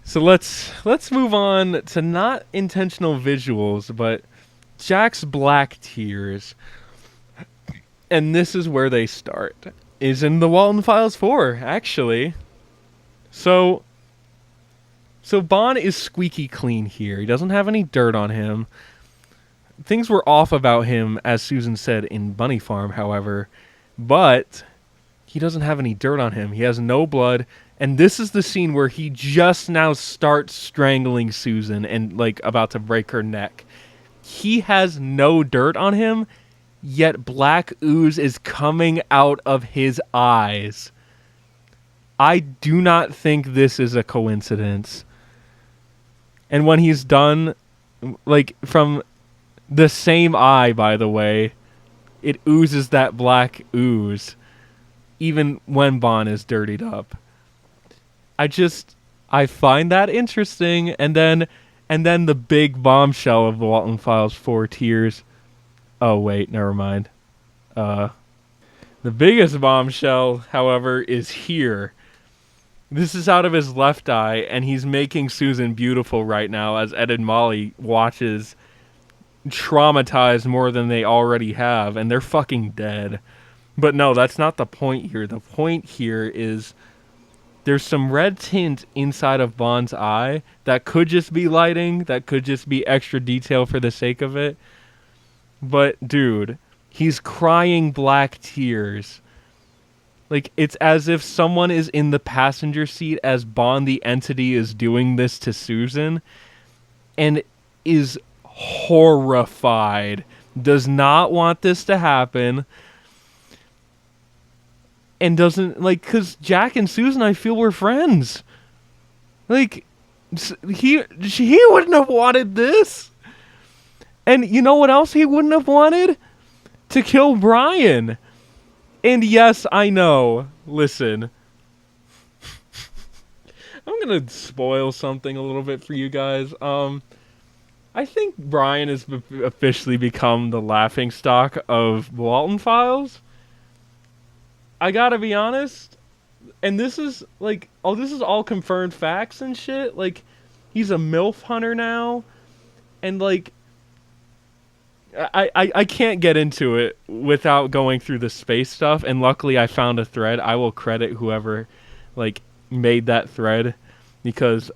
So let's move on to not intentional visuals, but Jack's black tears. And this is where they start. Is in the Walten Files 4, actually. So Bond is squeaky clean here. He doesn't have any dirt on him. Things were off about him, as Susan said in Bunny Farm, however. But he doesn't have any dirt on him. He has no blood. And this is the scene where he just now starts strangling Susan and, like, about to break her neck. He has no dirt on him, yet black ooze is coming out of his eyes. I do not think this is a coincidence. And when he's done, like, from the same eye, by the way, it oozes that black ooze, even when Bond is dirtied up. I find that interesting, and then the big bombshell of the Walten Files 4 tears. Oh wait, never mind. The biggest bombshell, however, is here. This is out of his left eye, and he's making Susan beautiful right now as Ed and Molly watches, traumatized more than they already have, and they're fucking dead. But no, that's not the point here. The point here is there's some red tint inside of Bond's eye that could just be lighting, that could just be extra detail for the sake of it. But, dude, he's crying black tears. Like, it's as if someone is in the passenger seat as Bond the entity is doing this to Susan and is horrified, does not want this to happen. and doesn't like, because Jack and Susan, I feel, were friends. Like, he wouldn't have wanted this. And you know what else he wouldn't have wanted? To kill Brian. And yes, I know. Listen, I'm gonna spoil something a little bit for you guys. I think Brian has officially become the laughingstock of Walten Files. I gotta be honest, and this is like, oh, this is all confirmed facts and shit. Like, he's a MILF hunter now, and like, I can't get into it without going through the space stuff. And luckily, I found a thread. I will credit whoever, like, made that thread, because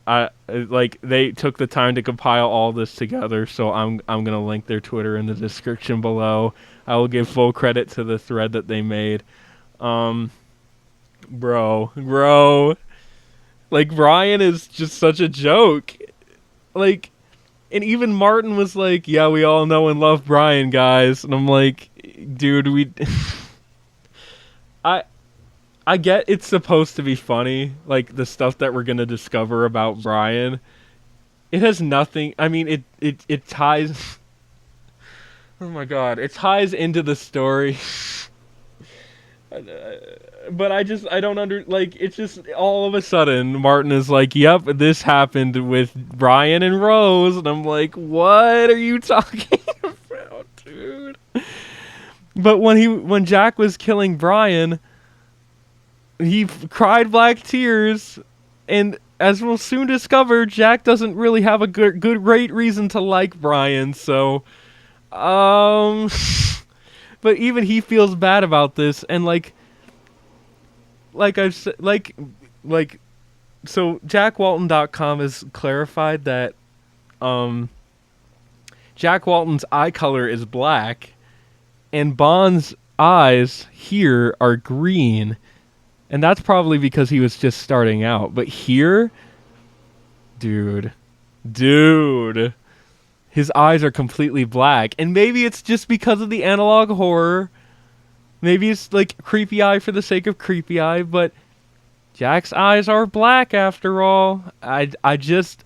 they took the time to compile all this together. So I'm gonna link their Twitter in the description below. I will give full credit to the thread that they made. Bro, like, Brian is just such a joke. Like, and even Martin was like, "Yeah, we all know and love Brian, guys." And I'm like, dude, I get it's supposed to be funny, like the stuff that we're gonna discover about Brian. It has nothing. I mean, it ties. Oh my god, it ties into the story. But I don't like, it's just all of a sudden Martin is like, "Yep, this happened with Brian and Rose," and I'm like, "What are you talking about, dude?" But when Jack was killing Brian, he cried black tears, and as we'll soon discover, Jack doesn't really have a great reason to like Brian. So, but even he feels bad about this, and like I've said, so JackWalten.com has clarified that Jack Walton's eye color is black, and Bond's eyes here are green, and that's probably because he was just starting out. But here, dude, his eyes are completely black, and maybe it's just because of the analog horror. Maybe it's like creepy eye for the sake of creepy eye, but Jack's eyes are black after all. I just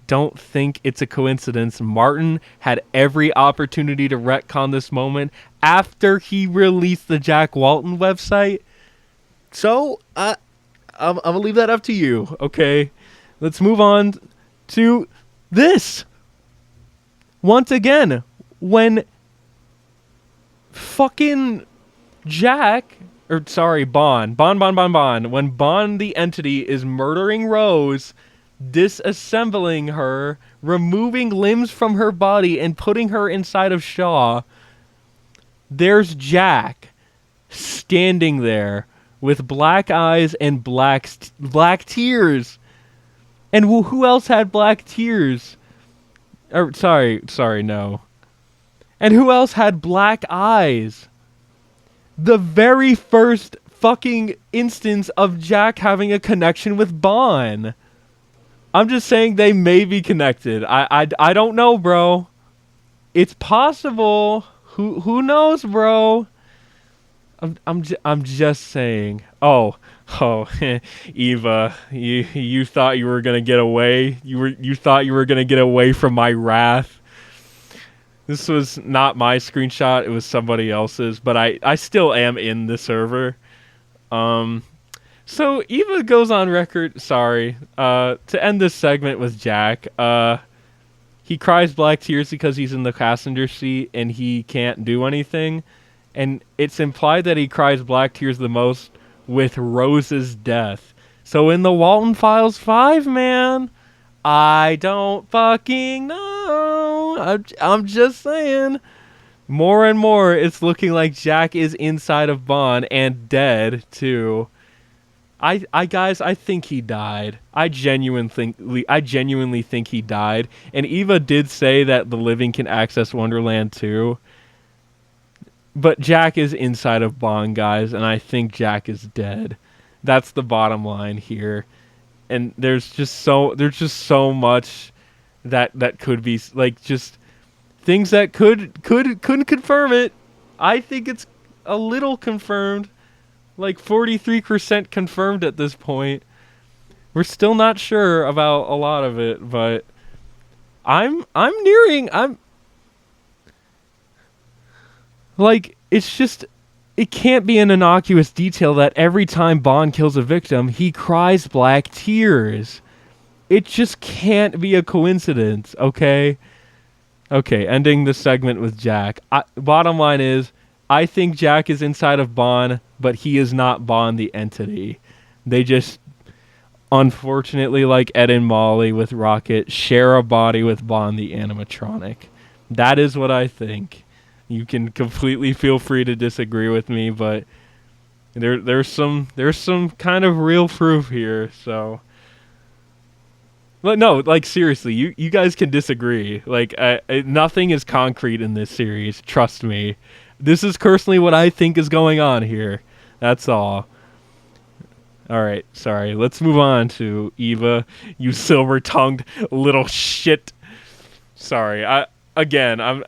don't think it's a coincidence. Martin had every opportunity to retcon this moment after he released the Jack Walten website. So, I'm going to leave that up to you, okay? Let's move on to this. Once again, when fucking Bond. When Bond the entity is murdering Rose, disassembling her, removing limbs from her body, and putting her inside of Shaw, there's Jack standing there with black eyes and black tears. And who else had black tears? No. And who else had black eyes? The very first fucking instance of Jack having a connection with Bond. I'm just saying they may be connected. I don't know, bro. It's possible. Who knows, bro? I'm just saying. Oh, Eva, you thought you were gonna get away. You thought you were gonna get away from my wrath. This was not my screenshot, it was somebody else's, but I still am in the server. So Eva goes on record, to end this segment with Jack. He cries black tears because he's in the passenger seat and he can't do anything. And it's implied that he cries black tears the most with Rose's death. So in the Walten Files 5, man, I don't fucking know. I'm just saying. More and more, it's looking like Jack is inside of Bond and dead too. Guys, I think he died. I genuinely think he died. And Eva did say that the living can access Wonderland too. But Jack is inside of Bond, guys, and I think Jack is dead. That's the bottom line here. And there's just so much that could be, like, just things that couldn't confirm it. I think it's a little confirmed, like 43% confirmed at this point. We're still not sure about a lot of it, but I'm like, it's just, it can't be an innocuous detail that every time Bond kills a victim, he cries black tears. It just can't be a coincidence, okay? Okay, ending the segment with Jack. Bottom line is, I think Jack is inside of Bond, but he is not Bond the entity. They just, unfortunately, like Ed and Molly with Rocket, share a body with Bond the animatronic. That is what I think. You can completely feel free to disagree with me, but there's some kind of real proof here. So, but no, like seriously, you guys can disagree. Like nothing is concrete in this series. Trust me. This is personally what I think is going on here. That's all. All right, sorry. Let's move on to Eva, you silver-tongued little shit. Sorry. I'm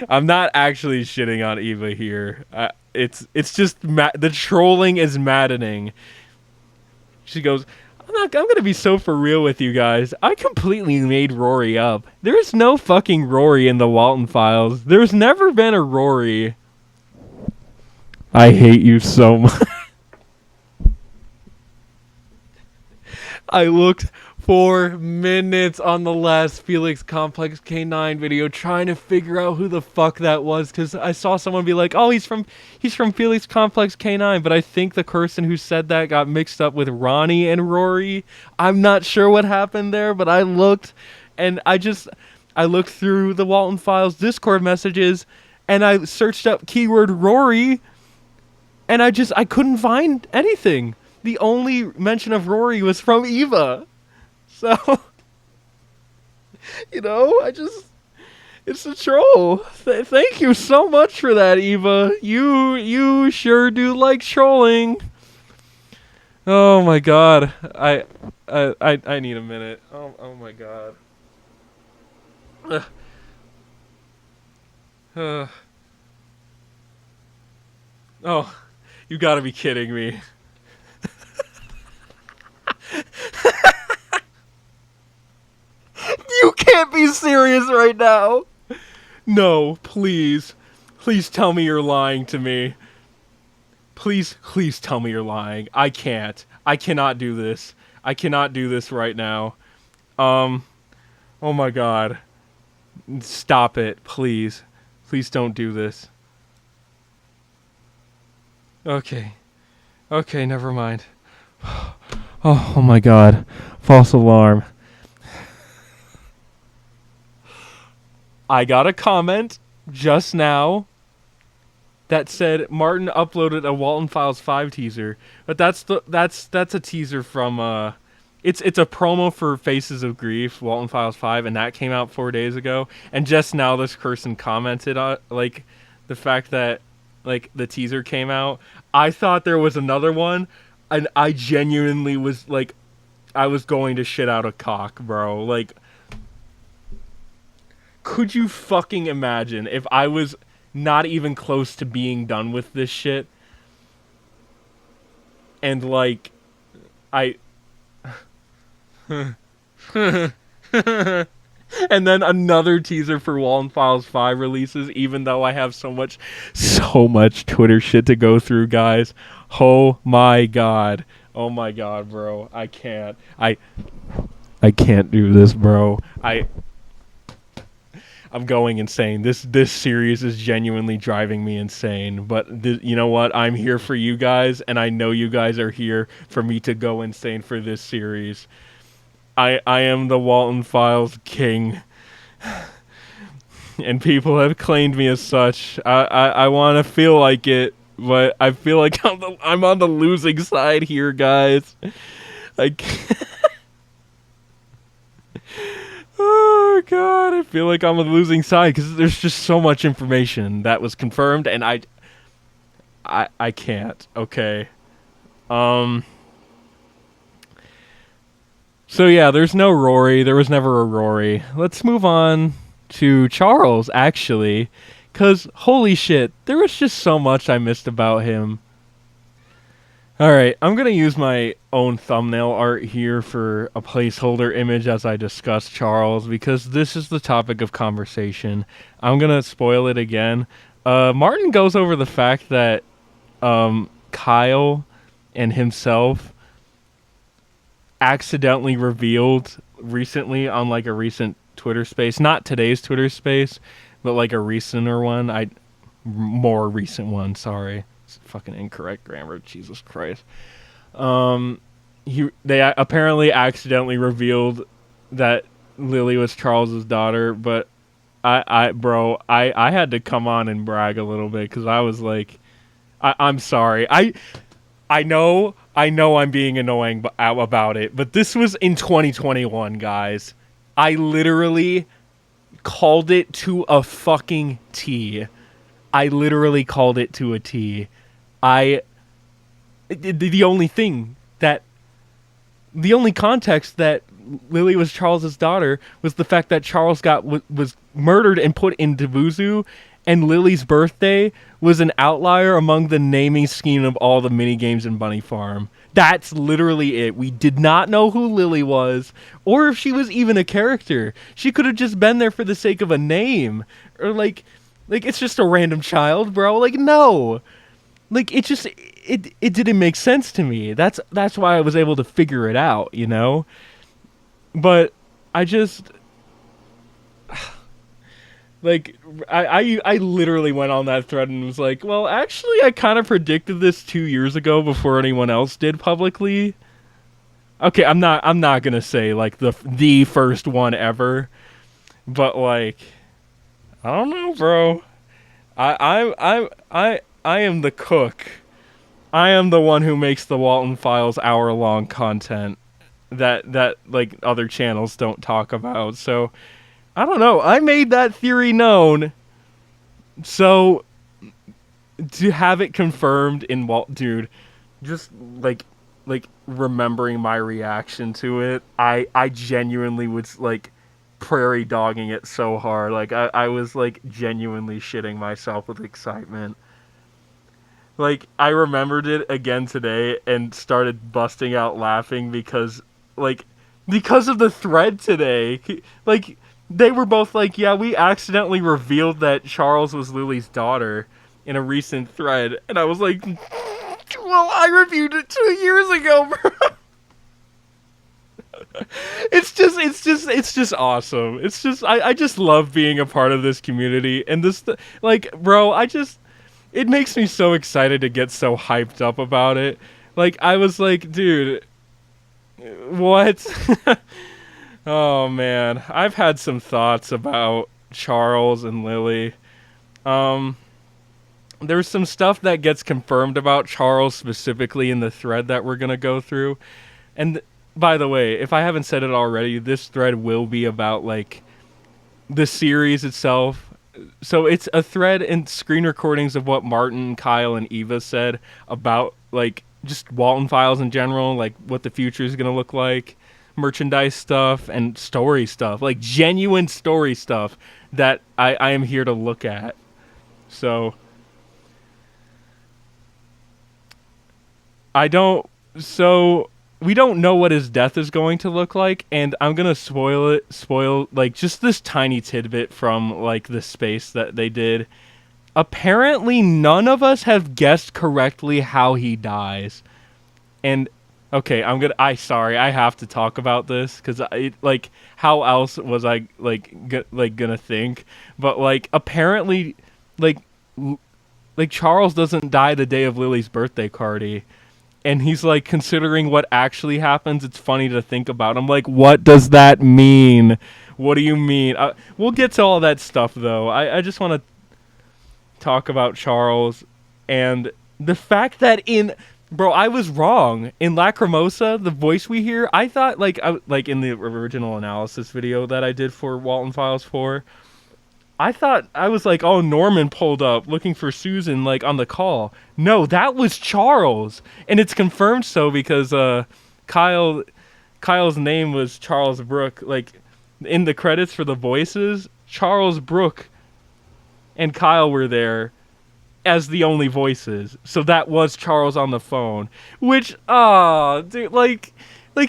I'm not actually shitting on Eva here. It's just the trolling is maddening. She goes, I'm gonna be so for real with you guys. I completely made Rory up. There is no fucking Rory in the Walten files. There's never been a Rory. I hate you so much. I looked for minutes on the last Felix Complex K9 video trying to figure out who the fuck that was, because I saw someone be like, oh, he's from Felix Complex K9, but I think the person who said that got mixed up with Ronnie and Rory. I'm not sure what happened there, but I looked, and I looked through the Walten Files Discord messages, and I searched up keyword Rory, and I couldn't find anything. The only mention of Rory was from Eva. So, it's a troll. Thank you so much for that, Eva. You sure do like trolling. Oh my god. I need a minute. Oh my god. Oh, you gotta be kidding me. You can't be serious right now. No, please. Please tell me you're lying to me. Please tell me you're lying. I can't. I cannot do this. I cannot do this right now. Oh my god. Stop it, please. Please don't do this. Okay. Okay, never mind. Oh my god. False alarm. I got a comment just now that said Martin uploaded a Walten Files 5 teaser, but that's a teaser from it's a promo for Faces of Grief, Walten Files 5, and that came out 4 days ago. And just now this person commented on like the fact that like the teaser came out. I thought there was another one, and I genuinely was like, I was going to shit out a cock, bro. Like, could you fucking imagine if I was not even close to being done with this shit, and like I and then another teaser for Walten Files 5 releases, even though I have so much Twitter shit to go through, guys. Oh my god, bro. I can't do this, bro. I'm going insane. This series is genuinely driving me insane. But you know what? I'm here for you guys, and I know you guys are here for me to go insane for this series. I am the Walten Files king, and people have claimed me as such. I want to feel like it, but I feel like I'm on the losing side here, guys. Like. Oh god, I feel like I'm on the losing side because there's just so much information that was confirmed, and I can't. Okay. So yeah, there's no Rory. There was never a Rory. Let's move on to Charles, actually, Because, holy shit, there was just so much I missed about him. Alright, I'm going to use my own thumbnail art here for a placeholder image as I discuss Charles, because this is the topic of conversation. I'm going to spoil it again. Martin goes over the fact that Kyle and himself accidentally revealed recently on like a recent Twitter space, not today's Twitter space, but like a recenter one. More recent one, sorry. It's fucking incorrect grammar, Jesus Christ. They apparently accidentally revealed that Lily was Charles's daughter, but I had to come on and brag a little bit because I was like, I'm sorry. I know I'm being annoying about it, but this was in 2021, guys. I literally called it to a fucking T. I literally called it to a T. The only context that Lily was Charles's daughter was the fact that Charles was murdered and put in Debuzu, and Lily's birthday was an outlier among the naming scheme of all the mini games in Bunny Farm. That's literally it. We did not know who Lily was, or if she was even a character. She could have just been there for the sake of a name, or like it's just a random child, bro. Like, no. Like, it didn't make sense to me. That's why I was able to figure it out, you know? But I just like I literally went on that thread and was like, well, actually I kind of predicted this 2 years ago before anyone else did publicly. Okay, I'm not going to say like the first one ever, but like I don't know, bro. I am the cook. I am the one who makes the Walten Files hour-long content that like other channels don't talk about. So I don't know. I made that theory known. So to have it confirmed in dude, just like remembering my reaction to it, I genuinely was like prairie dogging it so hard. Like I was like genuinely shitting myself with excitement. Like I remembered it again today and started busting out laughing because of the thread today. Like they were both like, yeah, we accidentally revealed that Charles was Lily's daughter in a recent thread, and I was like, well, I reviewed it 2 years ago, bro. It's just awesome. It's just I just love being a part of this community, and this like, bro, it makes me so excited to get so hyped up about it. Like I was like, dude, what? Oh man, I've had some thoughts about Charles and Lily. There's some stuff that gets confirmed about Charles specifically in the thread that we're gonna go through. And by the way, if I haven't said it already, this thread will be about like the series itself. So it's a thread and screen recordings of what Martin, Kyle, and Eva said about like just Walten Files in general, like what the future is gonna look like, merchandise stuff and story stuff, like genuine story stuff that I am here to look at. So we don't know what his death is going to look like, and I'm gonna spoil like just this tiny tidbit from like the space that they did. Apparently none of us have guessed correctly how he dies. And okay, I have to talk about this because like how else was I gonna think? But like apparently like Charles doesn't die the day of Lily's birthday party. And he's like, considering what actually happens, it's funny to think about. I'm like, what does that mean? What do you mean? We'll get to all that stuff, though. I just want to talk about Charles and the fact that bro, I was wrong. In Lacrimosa, the voice we hear, I thought, like in the original analysis video that I did for Walten Files 4, I thought, I was like, oh, Norman pulled up looking for Susan, like, on the call. No, that was Charles. And it's confirmed so because Kyle's name was Charles Brook. Like, in the credits for the voices, Charles Brook. and Kyle were there as the only voices. So that was Charles on the phone. Which, dude, like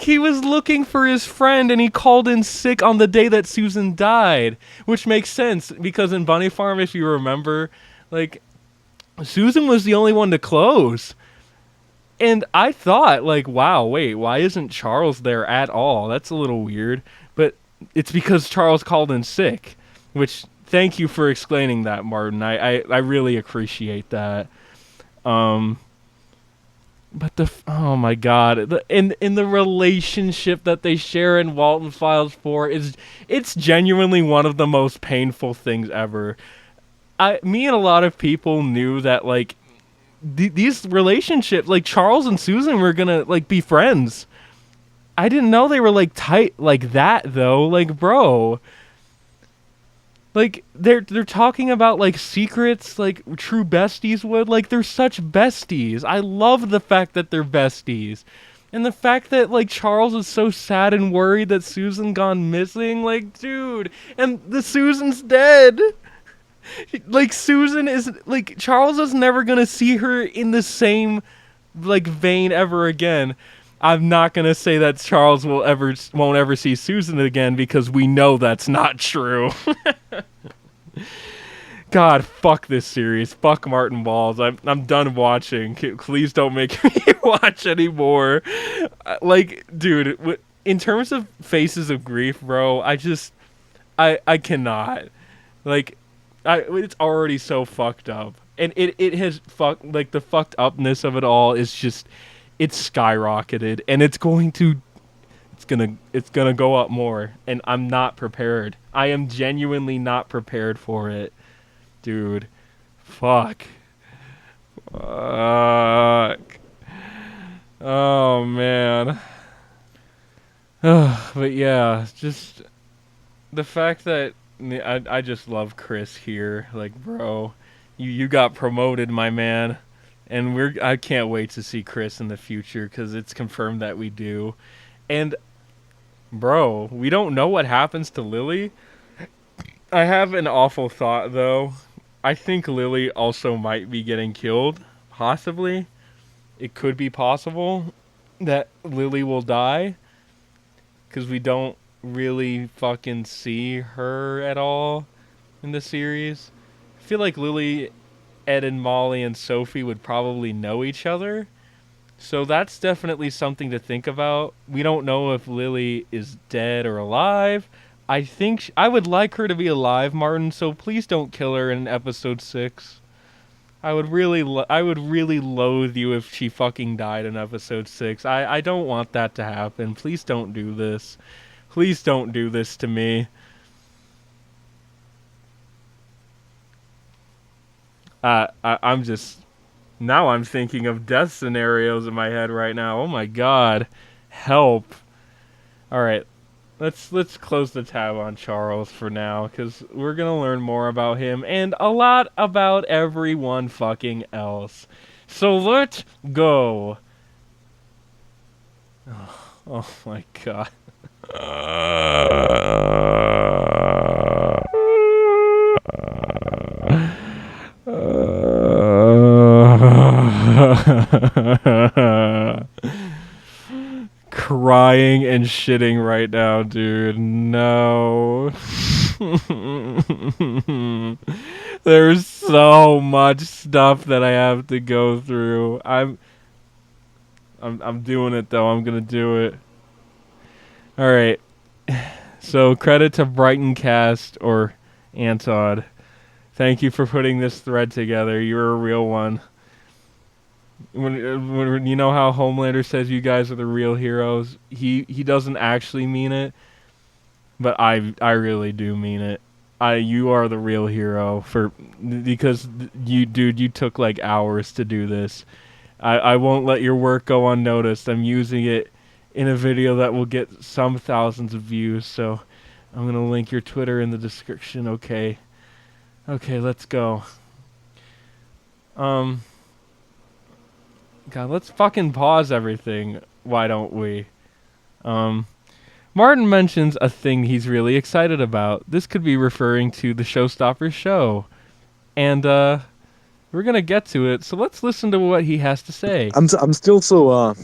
he was looking for his friend and he called in sick on the day that Susan died. Which makes sense because in Bunny Farm, if you remember, like, Susan was the only one to close. And I thought, like, wow, wait, why isn't Charles there at all? That's a little weird. But it's because Charles called in sick, which, thank you for explaining that, Martin. I really appreciate that. But oh my god, in the relationship that they share in Walten Files 4 it's genuinely one of the most painful things ever. Me and a lot of people knew that, like, these relationships, like Charles and Susan were gonna, like, be friends. I didn't know they were, like, tight like that though. Like, bro, like they're talking about, like, secrets like true besties would. Like, they're such besties. I love the fact that they're besties. And the fact that, like, Charles is so sad and worried that Susan gone missing, like, dude, and the Susan's dead. Like, Susan is, like, Charles is never gonna see her in the same, like, vein ever again. I'm not gonna say that Charles won't ever see Susan again because we know that's not true. God, fuck this series. Fuck Martin Balls. I'm done watching. Please don't make me watch anymore. Like, dude, in terms of Faces of Grief, bro, I cannot. Like, it's already so fucked up, and it has fucked, like, the fucked upness of it all is just, it's skyrocketed, and it's gonna go up more, and I'm not prepared. I am genuinely not prepared for it, dude. Fuck. Oh man. But yeah, just the fact that I just love Chris here. Like, bro, you got promoted, my man, and I can't wait to see Chris in the future because it's confirmed that we do. And bro, we don't know what happens to Lily. I have an awful thought though. I think Lily also might be getting killed. Possibly, it could be possible that Lily will die because we don't really fucking see her at all in the series. I feel like Lily, Ed, and Molly and Sophie would probably know each other. So that's definitely something to think about. We don't know if Lily is dead or alive. I think I would like her to be alive, Martin, so please don't kill her in episode 6. I would really loathe you if she fucking died in episode 6. I don't want that to happen. Please don't do this. Please don't do this to me. I'm just... Now I'm thinking of death scenarios in my head right now. Oh my god. Help. Alright. Let's close the tab on Charles for now, because we're going to learn more about him and a lot about everyone fucking else. So let's go. Oh my god. Crying and shitting right now, dude. No. There's so much stuff that I have to go through. I'm doing it though. I'm gonna do it. All right. So credit to Brighton Cast or Antod. Thank you for putting this thread together. You're a real one. When you know how Homelander says you guys are the real heroes, he doesn't actually mean it, but I really do mean it. You are the real hero because you took like hours to do this. I won't let your work go unnoticed. I'm using it in a video that will get some thousands of views, so I'm gonna link your Twitter in the description. Okay, let's go. God, let's fucking pause everything. Why don't we? Martin mentions a thing he's really excited about. This could be referring to the Showstoppers show. and we're gonna get to it. So let's listen to what he has to say. I'm still so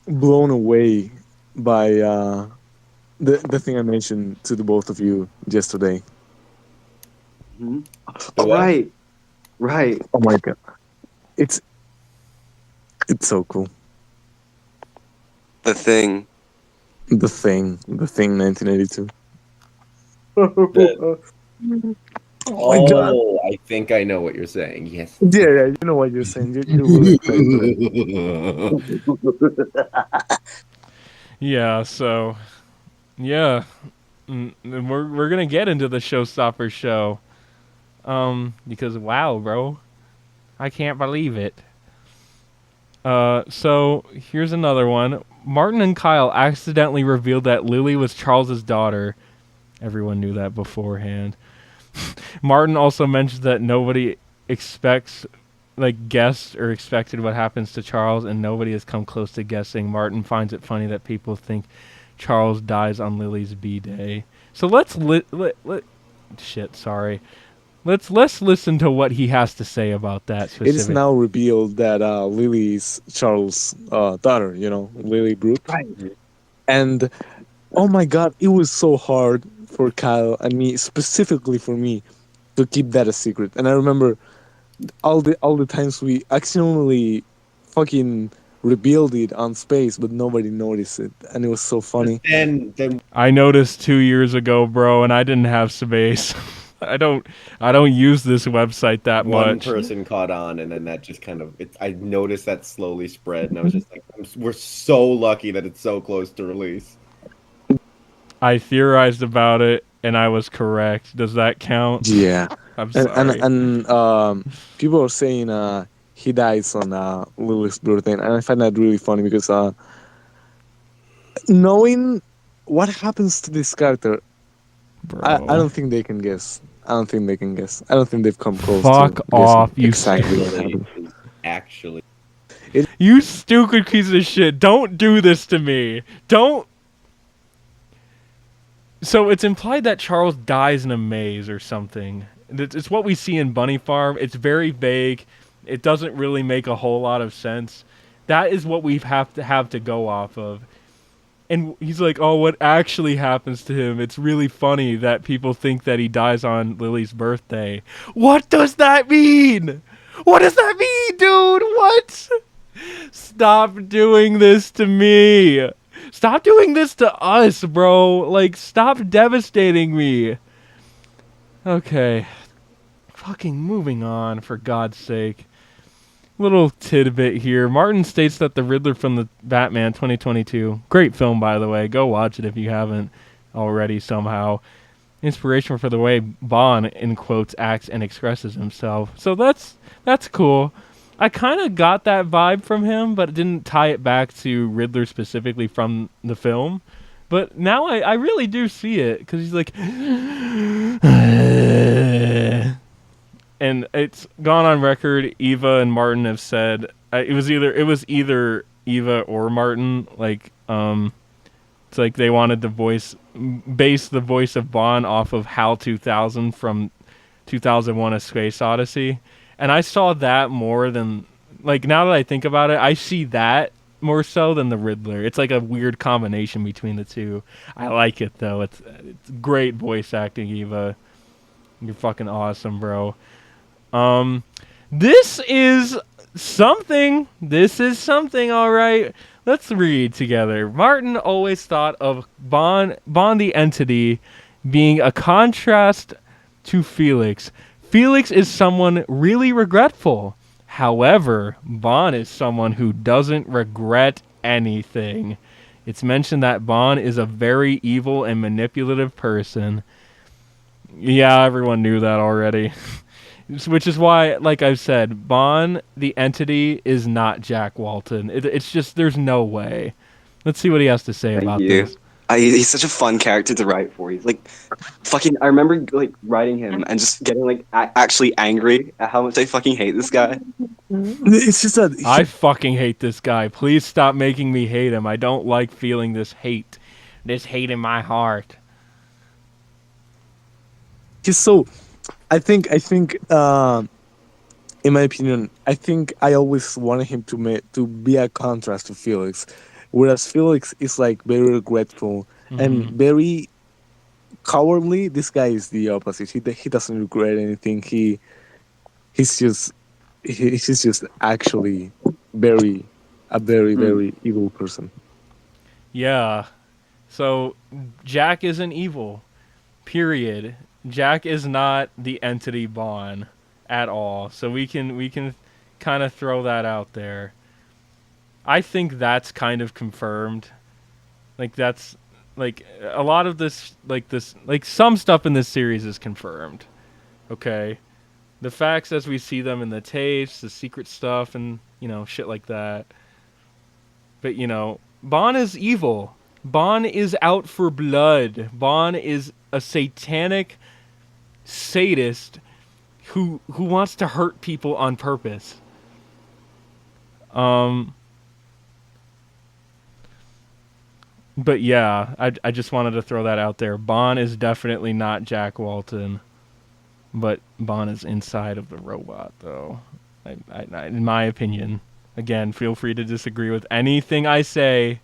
blown away by the thing I mentioned to the both of you yesterday. Mhm. The Oh, what? right, right. Oh my god, it's it's so cool. The Thing. The thing, 1982. The Oh my god. Oh, I think I know what you're saying. Yes. Yeah, yeah, you know what you're saying. You're really excited for Yeah. So yeah, and we're gonna get into the Showstopper show. Because wow, bro, I can't believe it. So here's another one. Martin and Kyle accidentally revealed that Lily was Charles's daughter. Everyone knew that beforehand. Martin also mentioned that nobody expects, like, guessed or expected what happens to Charles, and nobody has come close to guessing. Martin finds it funny that people think Charles dies on Lily's B-Day. So shit, sorry. Let's listen to what he has to say about that it is specific. now revealed that Lily is Charles' daughter, Lily Brooke. Right. And oh my god, it was so hard for Kyle and me, specifically for me, to keep that a secret. And I remember all the times we accidentally fucking revealed it on space, but nobody noticed it, and it was so But funny. then I noticed 2 years ago, bro, and I didn't have space. I don't use this website that one much. person caught on, and then that just kind of I noticed that slowly spread, and I was just like, we're so lucky that it's so close to release. I theorized about it and I was correct. Does that count? Yeah, I'm and sorry. people are saying he dies on Lily's birthday, and I find that really funny because knowing what happens to this character, I Bro. don't think they can guess. I don't think they can guess. I don't think they've come close Fuck to off, guessing you exactly what Lily happened. is actually You stupid piece of shit. Don't do this to me. Don't. So it's implied that Charles dies in a maze or something. It's what we see in Bunny Farm. It's very vague. It doesn't really make a whole lot of sense. That is what we have to go off of. And he's like, "Oh, what actually happens to him? It's really funny that people think that he dies on Lily's birthday." What does that mean? What does that mean, dude? What? Stop doing this to me. Stop doing this to us, bro. Like, stop devastating me. Okay. Fucking moving on, for God's sake. Little tidbit here. Martin states that the Riddler from the Batman 2022, great film by the way, go watch it if you haven't already somehow. Inspiration for the way Bond, in quotes, acts and expresses himself. So that's cool. I kind of got that vibe from him, but it didn't tie it back to Riddler specifically from the film. But now I really do see it, because he's like... and it's gone on record. Eva and Martin have said it was either Eva or Martin. It's like they wanted to base the voice of Bond off of HAL 2000 from 2001: A Space Odyssey, and I saw that more than, like, now that I think about it, I see that more so than the Riddler. It's like a weird combination between the two. I like it though. It's great voice acting, Eva. You're fucking awesome, bro. This is something. This is something, all right. Let's read together. Martin always thought of Bond the entity, being a contrast to Felix. Felix is someone really regretful. However, Bond is someone who doesn't regret anything. It's mentioned that Bond is a very evil and manipulative person. Yeah, everyone knew that already. Which is why, like I've said, Bond, the entity, is not Jack Walton. It's just, there's no way. Let's see what he has to say Thank about you. this. He's such a fun character to write for. He's like fucking. I remember like writing him and just getting like actually angry at how much I fucking hate this guy. It's just that I fucking hate this guy. Please stop making me hate him. I don't like feeling this hate. This hate in my heart. he's so. I think in my opinion, I think I always wanted him to be a contrast to Felix, whereas Felix is like very regretful and Hmm. very cowardly. This guy is the opposite. He doesn't regret anything. He's just he's just actually very a very Hmm. very evil person. Yeah. So Jack isn't evil. Period. Jack is not the entity Bond at all. So we can kind of throw that out there. I think that's kind of confirmed. Like that's like a lot of this like some stuff in this series is confirmed. Okay. The facts as we see them in the tapes, the secret stuff and, shit like that. But, Bond is evil. Bond is out for blood. Bond is a satanic sadist who wants to hurt people on purpose. Um but yeah, I just wanted to throw that out there. Bond is definitely not Jack Walton, but Bond is inside of the robot though. In my opinion. Again, feel free to disagree with anything I say.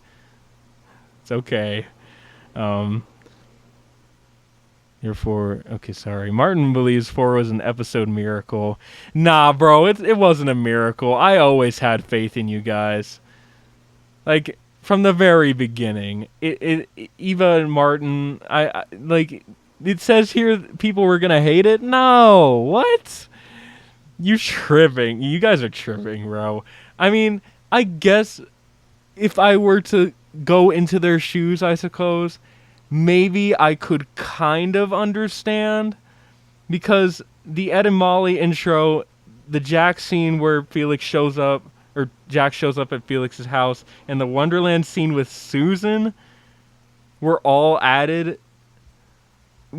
It's okay. Um You're four. Okay, sorry. Martin believes four was an episode miracle. Nah, bro, it wasn't a miracle. I always had faith in you guys. Like from the very beginning. Eva and Martin. I like. It says here people were gonna hate it. No, what? You tripping? You guys are tripping, bro. I mean, I guess if I were to go into their shoes, I suppose maybe I could kind of understand because the Ed and Molly intro, the Jack scene where Felix shows up, or Jack shows up at Felix's house, and the Wonderland scene with Susan were all added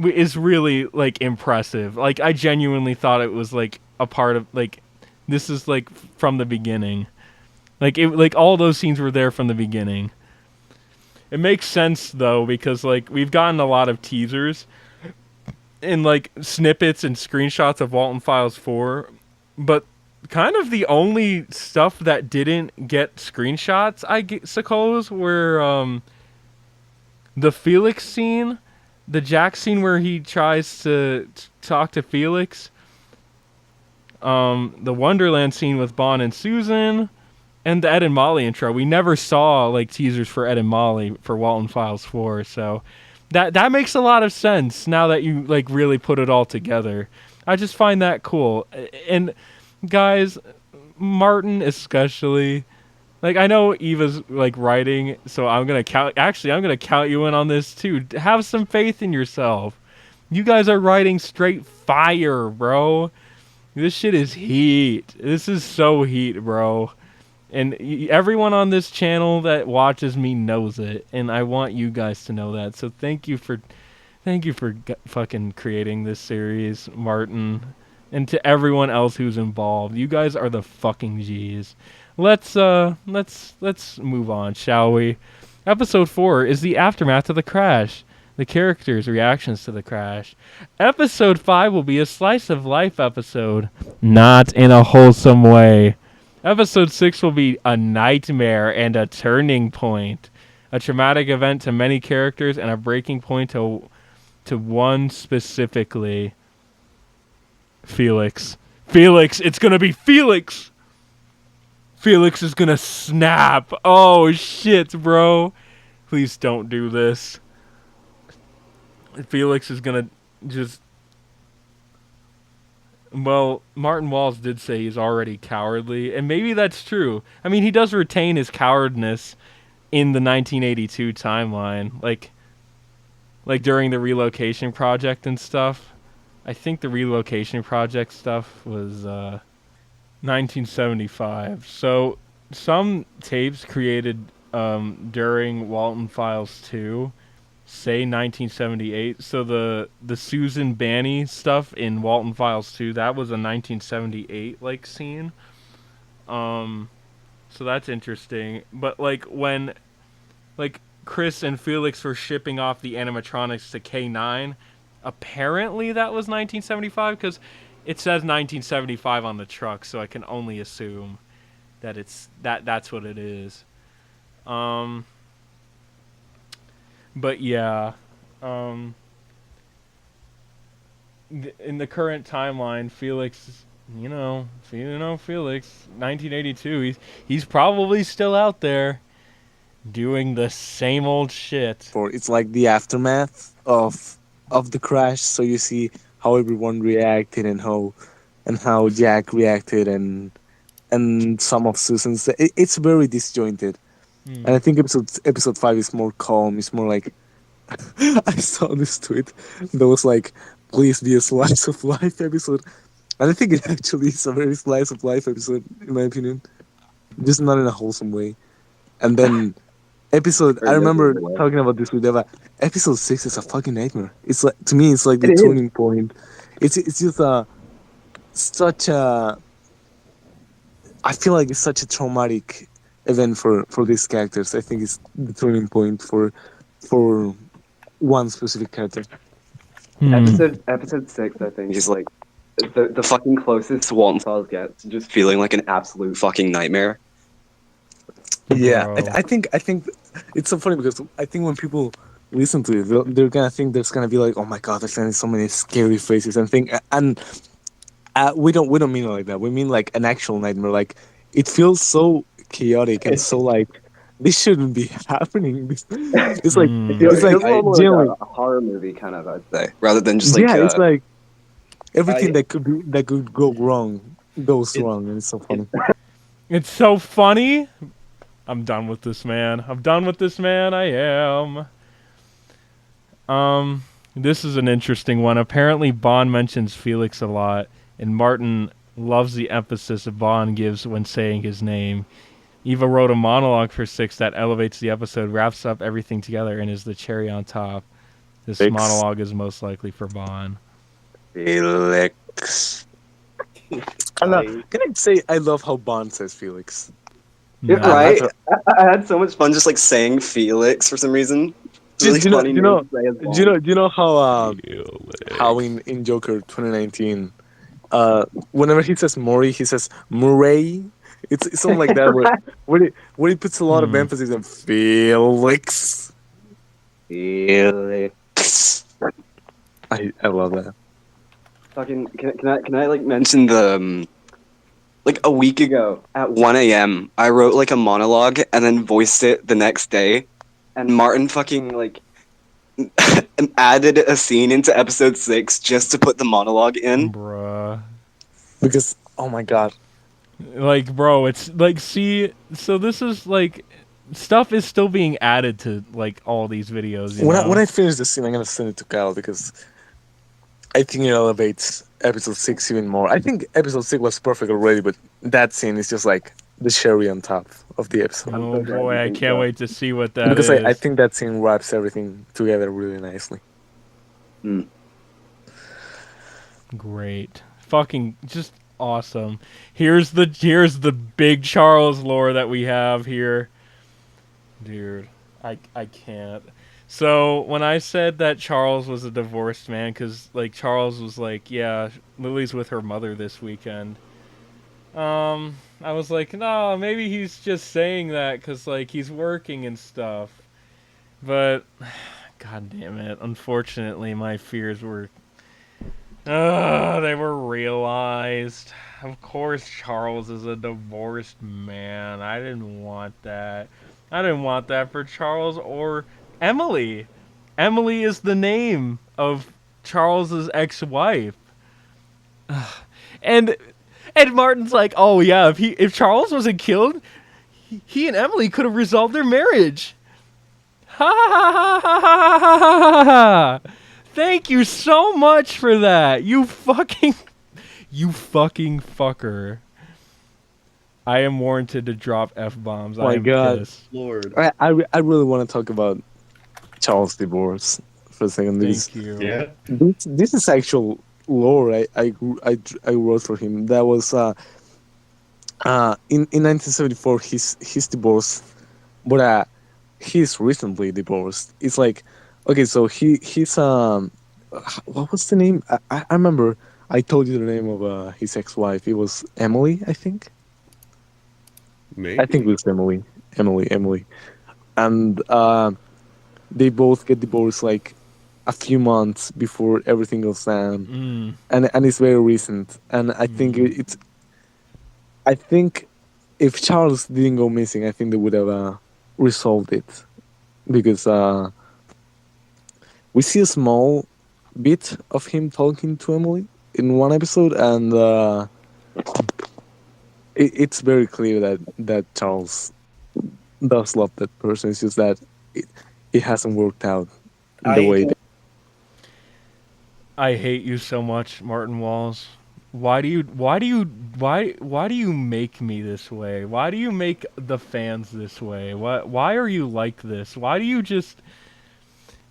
is really like impressive. Like I genuinely thought it was like a part of like this is like from the beginning. Like all those scenes were there from the beginning. It makes sense though because like we've gotten a lot of teasers and like snippets and screenshots of Walton Files 4, but kind of the only stuff that didn't get screenshots, suppose, were the Felix scene, the Jack scene where he tries to talk to Felix, the Wonderland scene with Bond and Susan, and the Ed and Molly intro. We never saw like teasers for Ed and Molly for Walton Files 4, so that makes a lot of sense now that you like really put it all together. I just find that cool. And guys, Martin especially, like I know Eva's like writing, so I'm going to count you in on this too. Have some faith in yourself. You guys are writing straight fire, bro. This shit is heat. This is so heat, bro. And everyone on this channel that watches me knows it, and I want you guys to know that. So thank you for fucking creating this series, Martin, and to everyone else who's involved. You guys are the fucking G's. Let's move on, shall we? Episode 4 is the aftermath of the crash. The characters' reactions to the crash. Episode 5 will be a slice of life episode, not in a wholesome way. Episode 6 will be a nightmare and a turning point. A traumatic event to many characters and a breaking point to one specifically. Felix. Felix! It's gonna be Felix! Felix is gonna snap! Oh shit, bro. Please don't do this. Felix is gonna just... Well, Martin Walls did say he's already cowardly, and maybe that's true. I mean, he does retain his cowardness in the 1982 timeline, like during the relocation project and stuff. I think the relocation project stuff was 1975. So some tapes created during Walton Files 2 say 1978. So the Susan Banny stuff in Walton Files 2, that was a 1978 like scene. So that's interesting. But like when like Chris and Felix were shipping off the animatronics to K9, apparently that was 1975 because It says 1975 on the truck, so I can only assume that that's what it is. Um, but yeah, um, in the current timeline, Felix, Felix, 1982. He's probably still out there doing the same old shit. For it's like the aftermath of the crash. So you see how everyone reacted and how Jack reacted and some of Susan's. It's very disjointed, and Hmm. I think episode 5 is more calm. It's more like I saw this tweet that was like, "Please be a slice of life episode," and I think it actually is a very slice of life episode in my opinion, just not in a wholesome way. And then episode, Or I in a remember good way. talking about this with Eva. Episode 6 is a fucking nightmare. It's like, to me, it's like the It is. turning point. It's just such a. I feel like it's such a traumatic event for these characters. I think it's the turning point for one specific character. Hmm. Episode 6, I think, is like the fucking closest Walten gets to just feeling like an absolute fucking nightmare. Yeah, Bro. I think it's so funny because I think when people listen to it, they're gonna think there's gonna be like, oh my god, there's gonna be so many scary faces and thing, and we don't mean it like that. We mean like an actual nightmare. Like it feels so chaotic and so like this shouldn't be happening. It's like It Hmm. feels, it's it like feels a little more like generally, a horror movie kind of, I'd say, rather than just like yeah, it's like everything I that could go wrong goes it's wrong, and it's so funny. It's so funny. I'm done with this man. I'm done with this man. I am. This is an interesting one. Apparently, Bond mentions Felix a lot, and Martin loves the emphasis Bond gives when saying his name. Eva wrote a monologue for 6 that elevates the episode, wraps up everything together, and is the cherry on top. This Felix. monologue is most likely for Bond. Felix. And, I can I say I love how Bond says Felix? No. right. After, I had so much fun just like saying Felix for some reason. It's do, really do you know? funny Do you name know? to say as Do you know? Bond. Do you know how in Joker 2019, whenever he says Maury, he says Murray. It's something like that where he puts a lot of Hmm. emphasis on Felix. Felix. I love that. Fucking can I like mention the like a week ago at 1 a.m. I wrote like a monologue and then voiced it the next day, and Martin fucking like added a scene into episode 6 just to put the monologue in. Bruh. Because oh my god, Like, bro, it's like, see, so this is like, stuff is still being added to like all these videos. You know? when I finish the scene, I'm gonna send it to Kyle because I think it elevates episode 6 even more. I think episode 6 was perfect already, but that scene is just like the cherry on top of the episode. I'm Oh so glad boy, you I think can't so. wait to see what that Because is. I think that scene wraps everything together really nicely. Great, fucking just awesome. Here's the big Charles lore that we have here, dude. I can't. So when I said that Charles was a divorced man, because like Charles was like, yeah, Lily's with her mother this weekend. I was like, no, maybe he's just saying that because like he's working and stuff. But god damn it, unfortunately my fears were they were realized. Of course Charles is a divorced man. I didn't want that. I didn't want that for Charles or Emily. Emily is the name of Charles's ex-wife. And Martin's like, "Oh yeah, if Charles wasn't killed, he and Emily could have resolved their marriage." Ha ha ha ha ha ha ha ha! Thank you so much for that. You fucking fucker. I am warranted to drop f bombs. Oh I my am god. pissed. Lord. I really want to talk about Charles' divorce for a second. Thank you. Yeah. This is actual lore I wrote for him. That was in 1974 he's divorced, but he's recently divorced. It's like okay, so he's what was the name? I remember I told you the name of his ex-wife. It was Emily, I think. I think it Maybe. was Emily. Emily. And they both get divorced like a few months before everything goes down, Mm. and it's very recent. And I think Mm. it's. I think if Charles didn't go missing, I think they would have resolved it because we see a small bit of him talking to Emily in one episode, and it's very clear that Charles does love that person. It's just that it, it hasn't worked out the I way. I hate you so much, Martin Walls. Why do you make me this way? Why do you make the fans this way? Why are you like this? Why do you just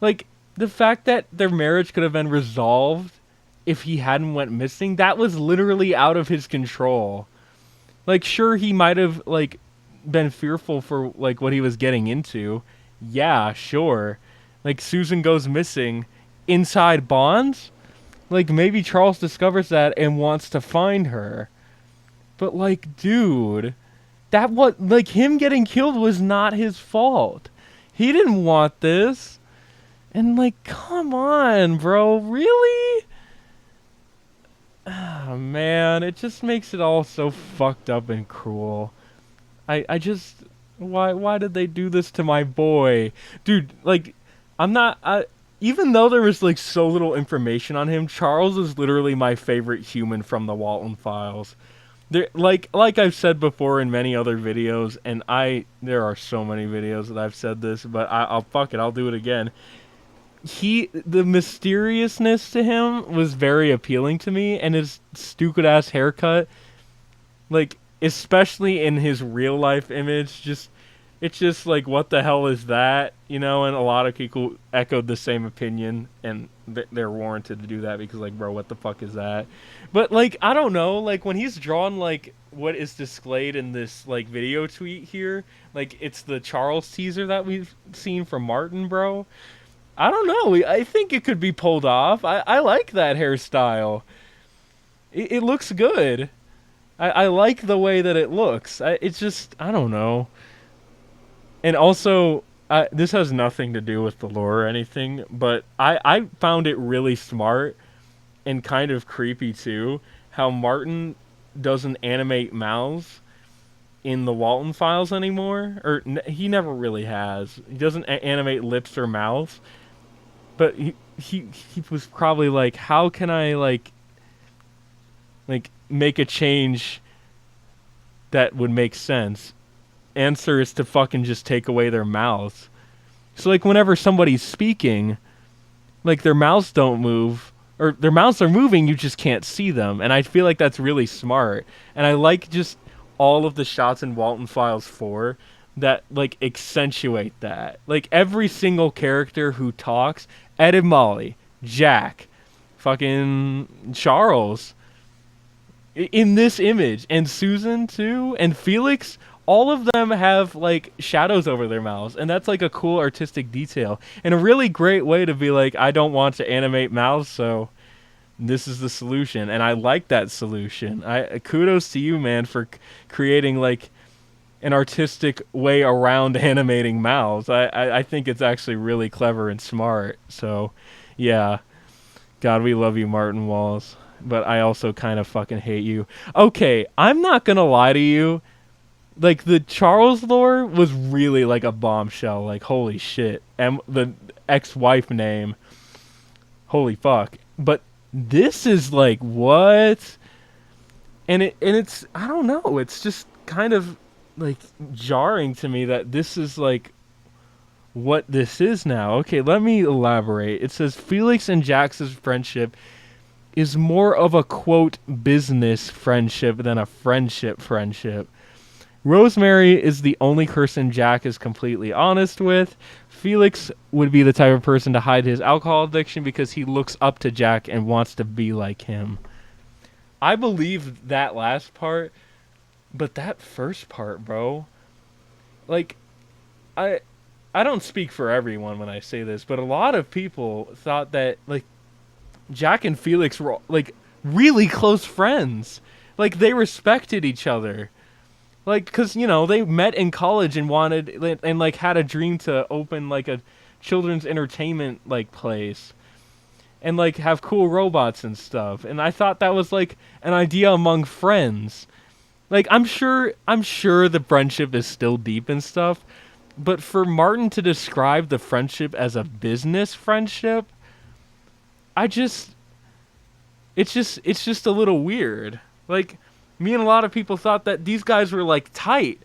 like the fact that their marriage could have been resolved if he hadn't went missing? That was literally out of his control. Like sure he might have like been fearful for like what he was getting into. Yeah, sure. Like Susan goes missing inside Bonds? Like maybe Charles discovers that and wants to find her. But like, dude, that what like him getting killed was not his fault. He didn't want this. And like, come on, bro, really? Oh man, it just makes it all so fucked up and cruel. I just why did they do this to my boy? Dude, like I'm not I even though there was like so little information on him, Charles is literally my favorite human from the Walton Files. There, like I've said before in many other videos, and there are so many videos that I've said this, but I'll fuck it, I'll do it again. The mysteriousness to him was very appealing to me, and his stupid ass haircut, like especially in his real life image, just it's just like what the hell is that, you know? And a lot of people echoed the same opinion, and they're warranted to do that because like, bro, what the fuck is that? But like, I don't know, like when he's drawn like what is displayed in this like video tweet here, like it's the Charles teaser that we've seen from Martin, bro. I don't know. I think it could be pulled off. I like that hairstyle. It looks good. I like the way that it looks. It's just I don't know. And also, this has nothing to do with the lore or anything, but I found it really smart and kind of creepy too how Martin doesn't animate mouths in the Walton Files anymore, or he never really has. He doesn't animate lips or mouths, but he was probably like, how can I like make a change that would make sense? Answer is to fucking just take away their mouths. So like whenever somebody's speaking, like their mouths don't move or their mouths are moving, you just can't see them. And I feel like that's really smart. And I like just all of the shots in Walton Files 4 that like accentuate that. Like every single character who talks, Ed and Molly, Jack, fucking Charles, in this image, and Susan too, and Felix, all of them have like shadows over their mouths, and that's like a cool artistic detail and a really great way to be like, I don't want to animate mouths, so this is the solution, and I like that solution. I kudos to you, man, for creating like an artistic way around animating mouths. I think it's actually really clever and smart. So, yeah, God, we love you, Martin Walls. But I also kind of fucking hate you. Okay, I'm not gonna lie to you. Like, the Charles lore was really like a bombshell. Like, holy shit. And the ex-wife name. Holy fuck. But this is like, what? And it's, I don't know. It's just kind of like jarring to me that this is like what this is now. Okay, let me elaborate. It says Felix and Jax's friendship is more of a quote business friendship than a friendship. Rosemary is the only person Jack is completely honest with. Felix would be the type of person to hide his alcohol addiction because he looks up to Jack and wants to be like him. I believe that last part, but that first part, bro, like I I don't speak for everyone when I say this, but a lot of people thought that like Jack and Felix were like really close friends. Like they respected each other. Like, cause they met in college and wanted and like had a dream to open like a children's entertainment like place and like have cool robots and stuff. And I thought that was like an idea among friends. Like I'm sure the friendship is still deep and stuff, but for Martin to describe the friendship as a business friendship, I just it's just a little weird. Like me and a lot of people thought that these guys were like tight.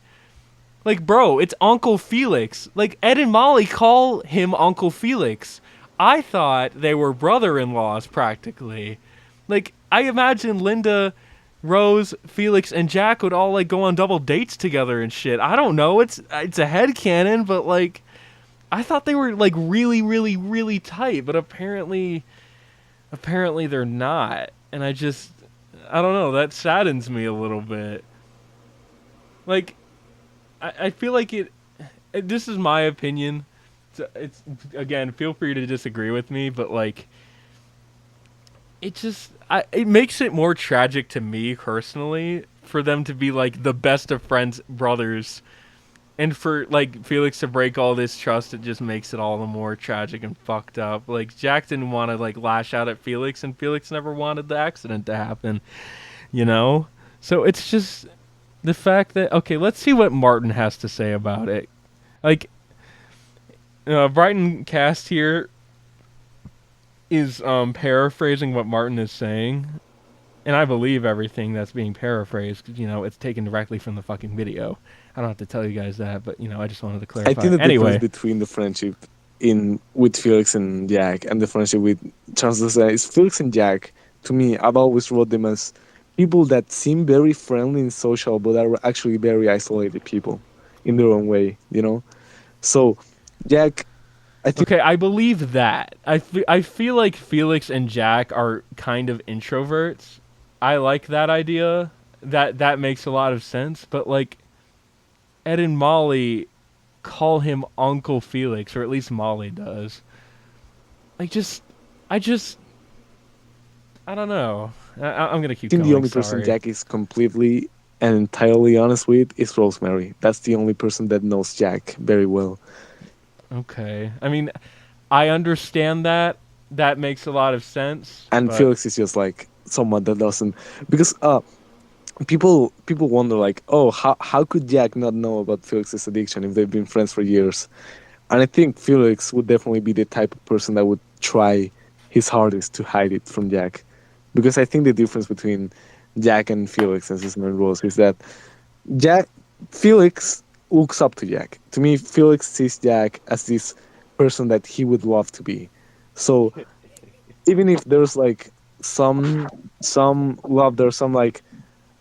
Like bro, it's Uncle Felix. Like Ed and Molly call him Uncle Felix. I thought they were brother-in-laws practically. Like I imagine Linda, Rose, Felix, and Jack would all like go on double dates together and shit. I don't know. It's a headcanon, but like I thought they were like really, really, really tight, but apparently they're not. And I don't know, that saddens me a little bit. Like I feel like this is my opinion. It's again, feel free to disagree with me, but like it makes it more tragic to me personally for them to be like the best of friends brothers, and for like Felix to break all this trust. It just makes it all the more tragic and fucked up. Like Jack didn't want to like lash out at Felix, and Felix never wanted the accident to happen, you know? So it's just the fact that, okay, let's see what Martin has to say about it. Like, Brighton Cast here is paraphrasing what Martin is saying, and I believe everything that's being paraphrased. 'Cause, it's taken directly from the fucking video. I don't have to tell you guys that, but I just wanted to I clarify. think the difference Anyway, between the friendship in with Felix and Jack and the friendship with Charles Dessa is Felix and Jack. To me, I've always wrote them as people that seem very friendly and social, but are actually very isolated people in their own way. So Jack, I think okay, I believe that. I feel like Felix and Jack are kind of introverts. I like that idea. That makes a lot of sense. But like Ed and Molly call him Uncle Felix, or at least Molly does. Like I just, I don't know. I'm gonna keep the going. only person Sorry. Jack is completely and entirely honest with is Rosemary. That's the only person that knows Jack very well. Okay. I mean, I understand that. That makes a lot of sense. And But Felix is just like someone that doesn't, because people wonder like, oh, how could Jack not know about Felix's addiction if they've been friends for years? And I think Felix would definitely be the type of person that would try his hardest to hide it from Jack, because I think the difference between Jack and Felix and Cisner and Rose is that Jack Felix looks up to Jack. To me, Felix sees Jack as this person that he would love to be. So even if there's like some love, there's some like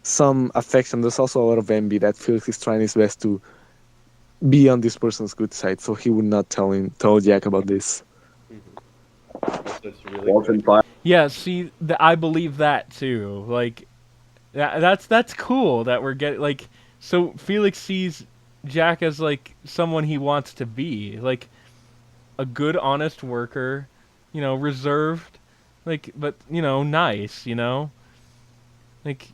some affection, there's also a lot of envy that Felix is trying his best to be on this person's good side, so he would not tell Jack about this. That's really Walten good. Fire. yeah, see, I believe that too. Like that's cool that we're getting like, so Felix sees Jack as like someone he wants to be, like a good honest worker, reserved, like, but nice, like,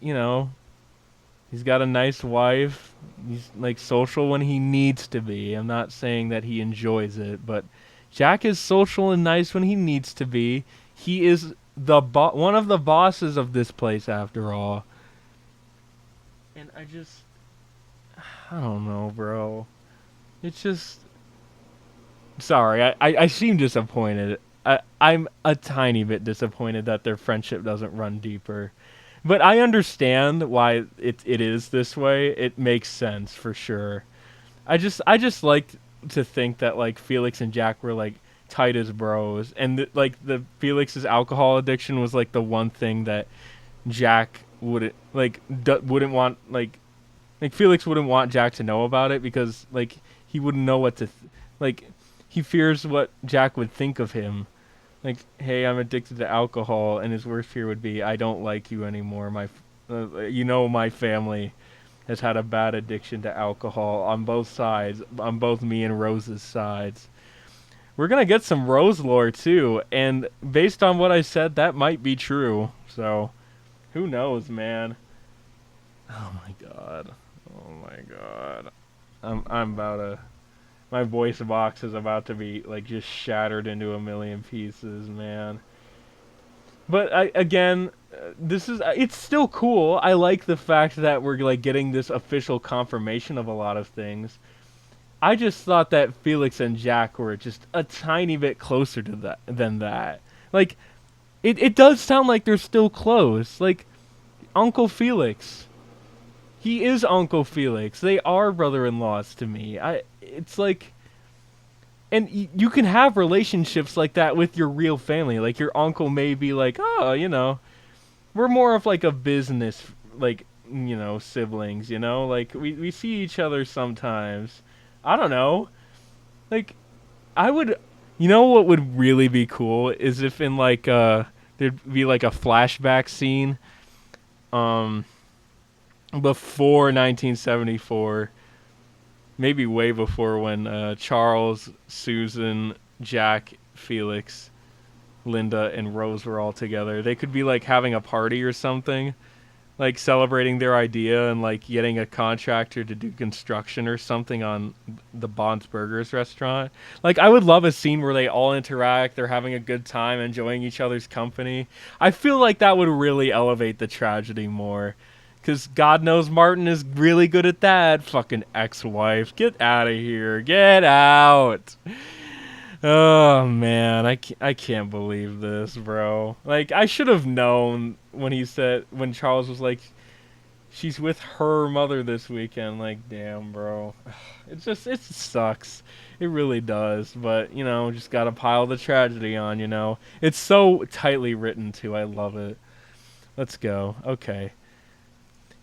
he's got a nice wife. He's like social when he needs to be. I'm not saying that he enjoys it, but Jack is social and nice when he needs to be. He is one of the bosses of this place after all. And I don't know, bro. It's just, sorry, I seem disappointed. I'm a tiny bit disappointed that their friendship doesn't run deeper. But I understand why it is this way. It makes sense for sure. I just like to think that like Felix and Jack were like tight as bros, and like the Felix's alcohol addiction was like the one thing that Jack wouldn't like wouldn't want like Felix wouldn't want Jack to know about it, because like he wouldn't know what to like he fears what Jack would think of him. Like, hey, I'm addicted to alcohol, and his worst fear would be, I don't like you anymore. My family has had a bad addiction to alcohol on both sides, on both me and Rose's sides. We're gonna get some Rose lore too, and based on what I said, that might be true. So Who knows, man? Oh my god. Oh my god. I'm about to. My voice box is about to be like just shattered into a million pieces, man. But again, this is it's still cool. I like the fact that we're like getting this official confirmation of a lot of things. I just thought that Felix and Jack were just a tiny bit closer to that than that. Like it does sound like they're still close. Like Uncle Felix. He is Uncle Felix. They are brother-in-laws to me. It's like and you can have relationships like that with your real family. Like your uncle may be like, "Oh, we're more of like a business like, siblings, Like we see each other sometimes." I don't know. Like I would what would really be cool is if in like there'd be like a flashback scene um before 1974, maybe way before, when Charles, Susan, Jack, Felix, Linda, and Rose were all together. They could be like having a party or something, like celebrating their idea and like getting a contractor to do construction or something on the Bond's Burgers restaurant. Like I would love a scene where they all interact, they're having a good time, enjoying each other's company. I feel like that would really elevate the tragedy more. Because God knows Martin is really good at that. Fucking ex-wife. Get out of here. Get out. Oh, man. I can't believe this, bro. Like, I should have known when Charles was like, she's with her mother this weekend. Like, damn, bro. It sucks. It really does. But, just gotta pile the tragedy on. It's so tightly written, too. I love it. Let's go. Okay.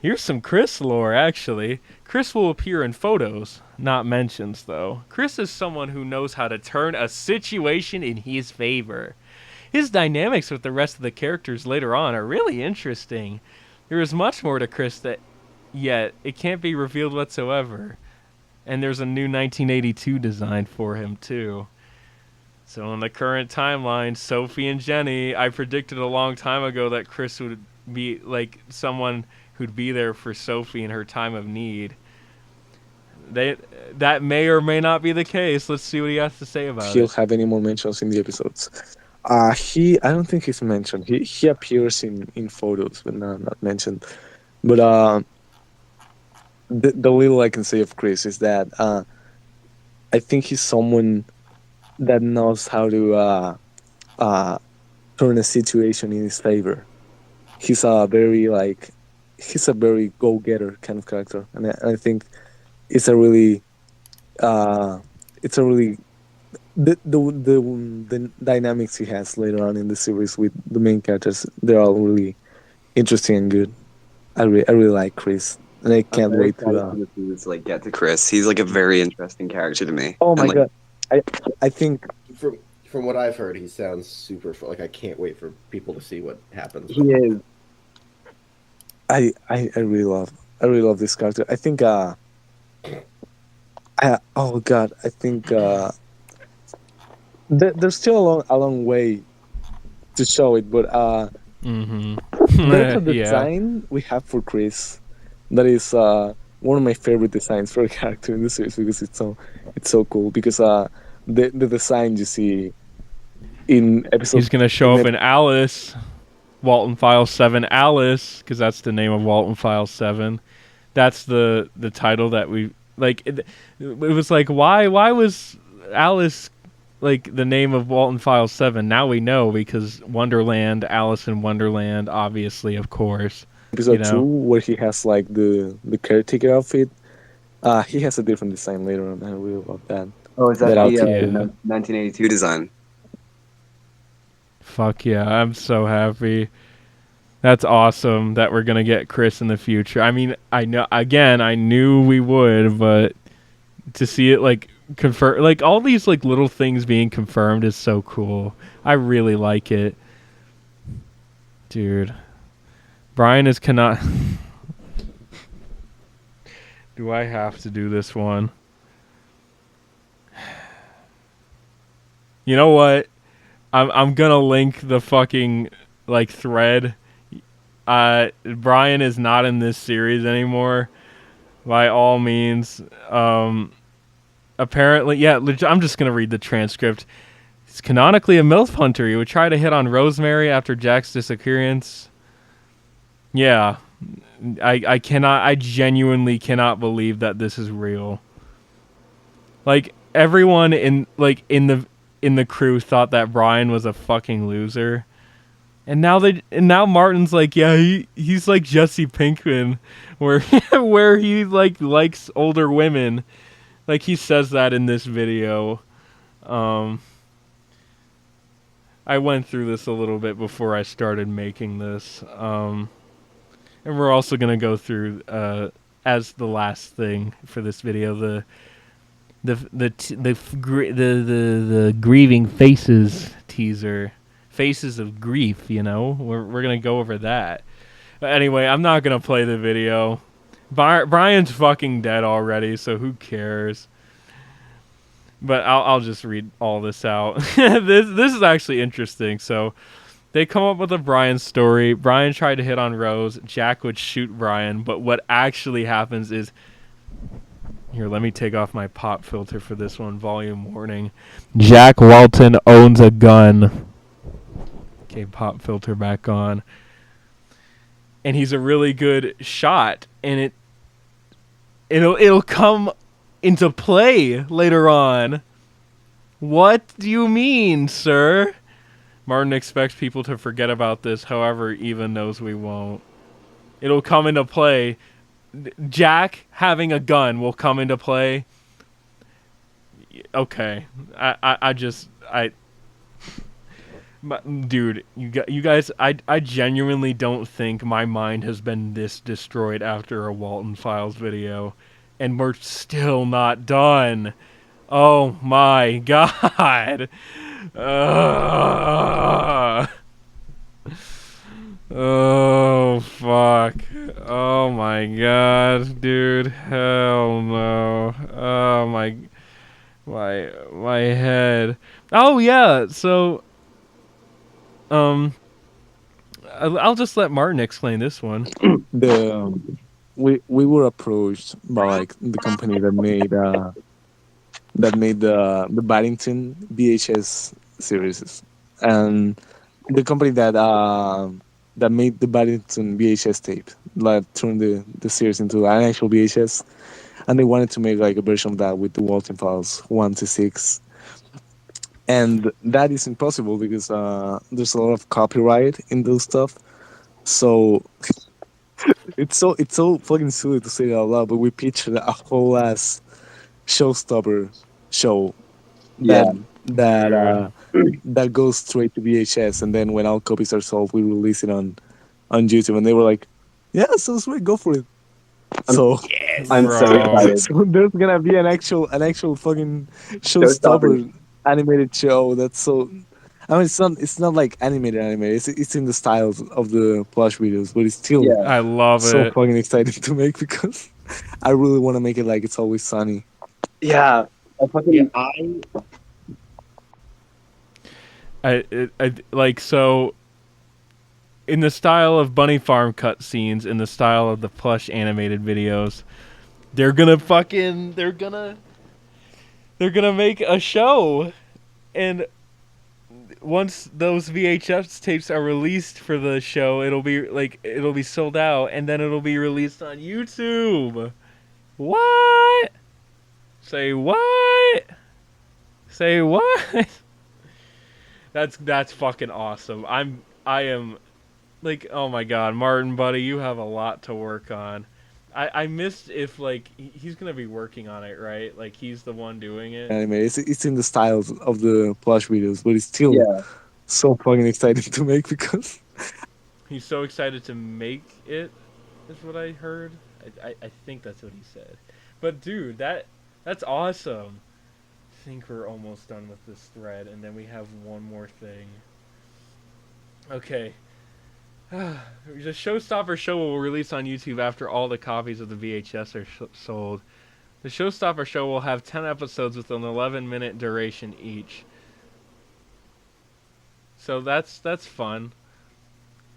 Here's some Chris lore, actually. Chris will appear in photos, not mentions, though. Chris is someone who knows how to turn a situation in his favor. His dynamics with the rest of the characters later on are really interesting. There is much more to Chris yet it can't be revealed whatsoever. And there's a new 1982 design for him, too. So in the current timeline, Sophie and Jenny, I predicted a long time ago that Chris would be like someone who'd be there for Sophie in her time of need. That may or may not be the case. Let's see what he has to say about He'll it. have any more mentions in the episodes. I don't think he's mentioned. He appears in photos, but not mentioned. But the little I can say of Chris is that I think he's someone that knows how to uh, turn a situation in his favor. He's a very he's a very go getter kind of character, and I think it's a really uh, it's a really the dynamics he has later on in the series with the main characters, they're all really interesting and good. I really like Chris, and I I'm can't very wait excited to. for the series to like get to Chris. He's like a very interesting character to me. Oh And my like god, I I think From what I've heard, he sounds super like I can't wait for people to see what happens. he is. I really love this character. I think oh god, I think there's still a long way to show it, but Mm-hmm. there's a Yeah. design we have for Chris that is one of my favorite designs for a character in the series because it's so cool because the design you see in episode He's going to show in up in Alice. Walten File 7 Alice, because that's the name of Walten File 7. That's the title that we like. It was like why was Alice like the name of Walten File 7? Now we know because Wonderland, Alice in Wonderland, obviously, of course. episode 2 where he has like the caretaker outfit. He has a different design later on. I really love that. Oh, is that That the outfit. Yeah. 1982 design? Fuck yeah, I'm so happy. That's awesome that we're gonna get Chris in the future. I mean, I knew we would, but to see it like confirm, like all these like little things being confirmed is so cool. I really like it, dude. Brian is cannot. Do I have to do this one? You know what? I'm gonna link the fucking like thread Brian is not in this series anymore. By all means. Apparently, yeah. I'm just gonna read the transcript. He's canonically a MILF hunter. He would try to hit on Rosemary after Jack's disappearance. Yeah, I cannot. I genuinely cannot believe that this is real. Like everyone in the crew thought that Brian was a fucking loser. And now Martin's like, yeah, he's like Jesse Pinkman, where where he like likes older women, like he says that in this video. I went through this a little bit before I started making this, and we're also gonna go through as the last thing for this video the grieving faces teaser. Faces of grief, you know? We're going to go over that. But anyway, I'm not going to play the video. Brian's fucking dead already, so who cares? But I'll just read all this out. This is actually interesting. So they come up with a Brian story. Brian tried to hit on Rose. Jack would shoot Brian, but what actually happens is... Here, let me take off my pop filter for this one. Volume warning. Jack Walten owns a gun. Okay, pop filter back on. And he's a really good shot, and it'll come into play later on. What do you mean, sir? Martin expects people to forget about this, however, Eva knows we won't. It'll come into play. Jack having a gun will come into play. Okay. Dude, you guys, I genuinely don't think my mind has been this destroyed after a Walten Files video, and we're still not done. Oh my god. Oh fuck. Oh my god, dude. Hell no. Oh my head. Oh yeah, so I'll just let Martin explain this one. We were approached by like the company that made the Barrington VHS series, and the company that made the Barrington VHS tape, like turned the series into an actual VHS, and they wanted to make like a version of that with the Walton Files 1 to 6, and that is impossible because there's a lot of copyright in those stuff. So it's so fucking silly to say it out loud, but we pitched a whole ass showstopper show that Yeah. that goes straight to VHS, and then when all copies are sold, we release it on YouTube, and they were like, "Yeah, so sweet, go for it." So, I'm so Bro. excited. so there's gonna be an actual fucking showstopper animated show. That's so. I mean, it's not like animated. It's in the styles of the plush videos, but it's still Yeah. I love so it. fucking exciting to make because I really want to make it like It's Always Sunny. Yeah. I fucking Yeah, I like so in the style of Bunny Farm cutscenes, in the style of the plush animated videos, they're gonna make a show, and once those VHS tapes are released for the show, it'll be sold out, and then it'll be released on YouTube. What? Say what? Say what? That's fucking awesome. I am like, oh my god, Martin, buddy, you have a lot to work on. I missed if like he's gonna be working on it, right? Like he's the one doing it. It's in the styles of the plush videos, but it's still yeah. so fucking exciting to make because He's so excited to make it. Is what I heard. I think that's what he said. But dude, that's awesome. I think we're almost done with this thread, and then we have one more thing. Okay. The Showstopper show will release on YouTube after all the copies of the VHS are sold. The Showstopper show will have 10 episodes with an 11-minute duration each. So that's fun.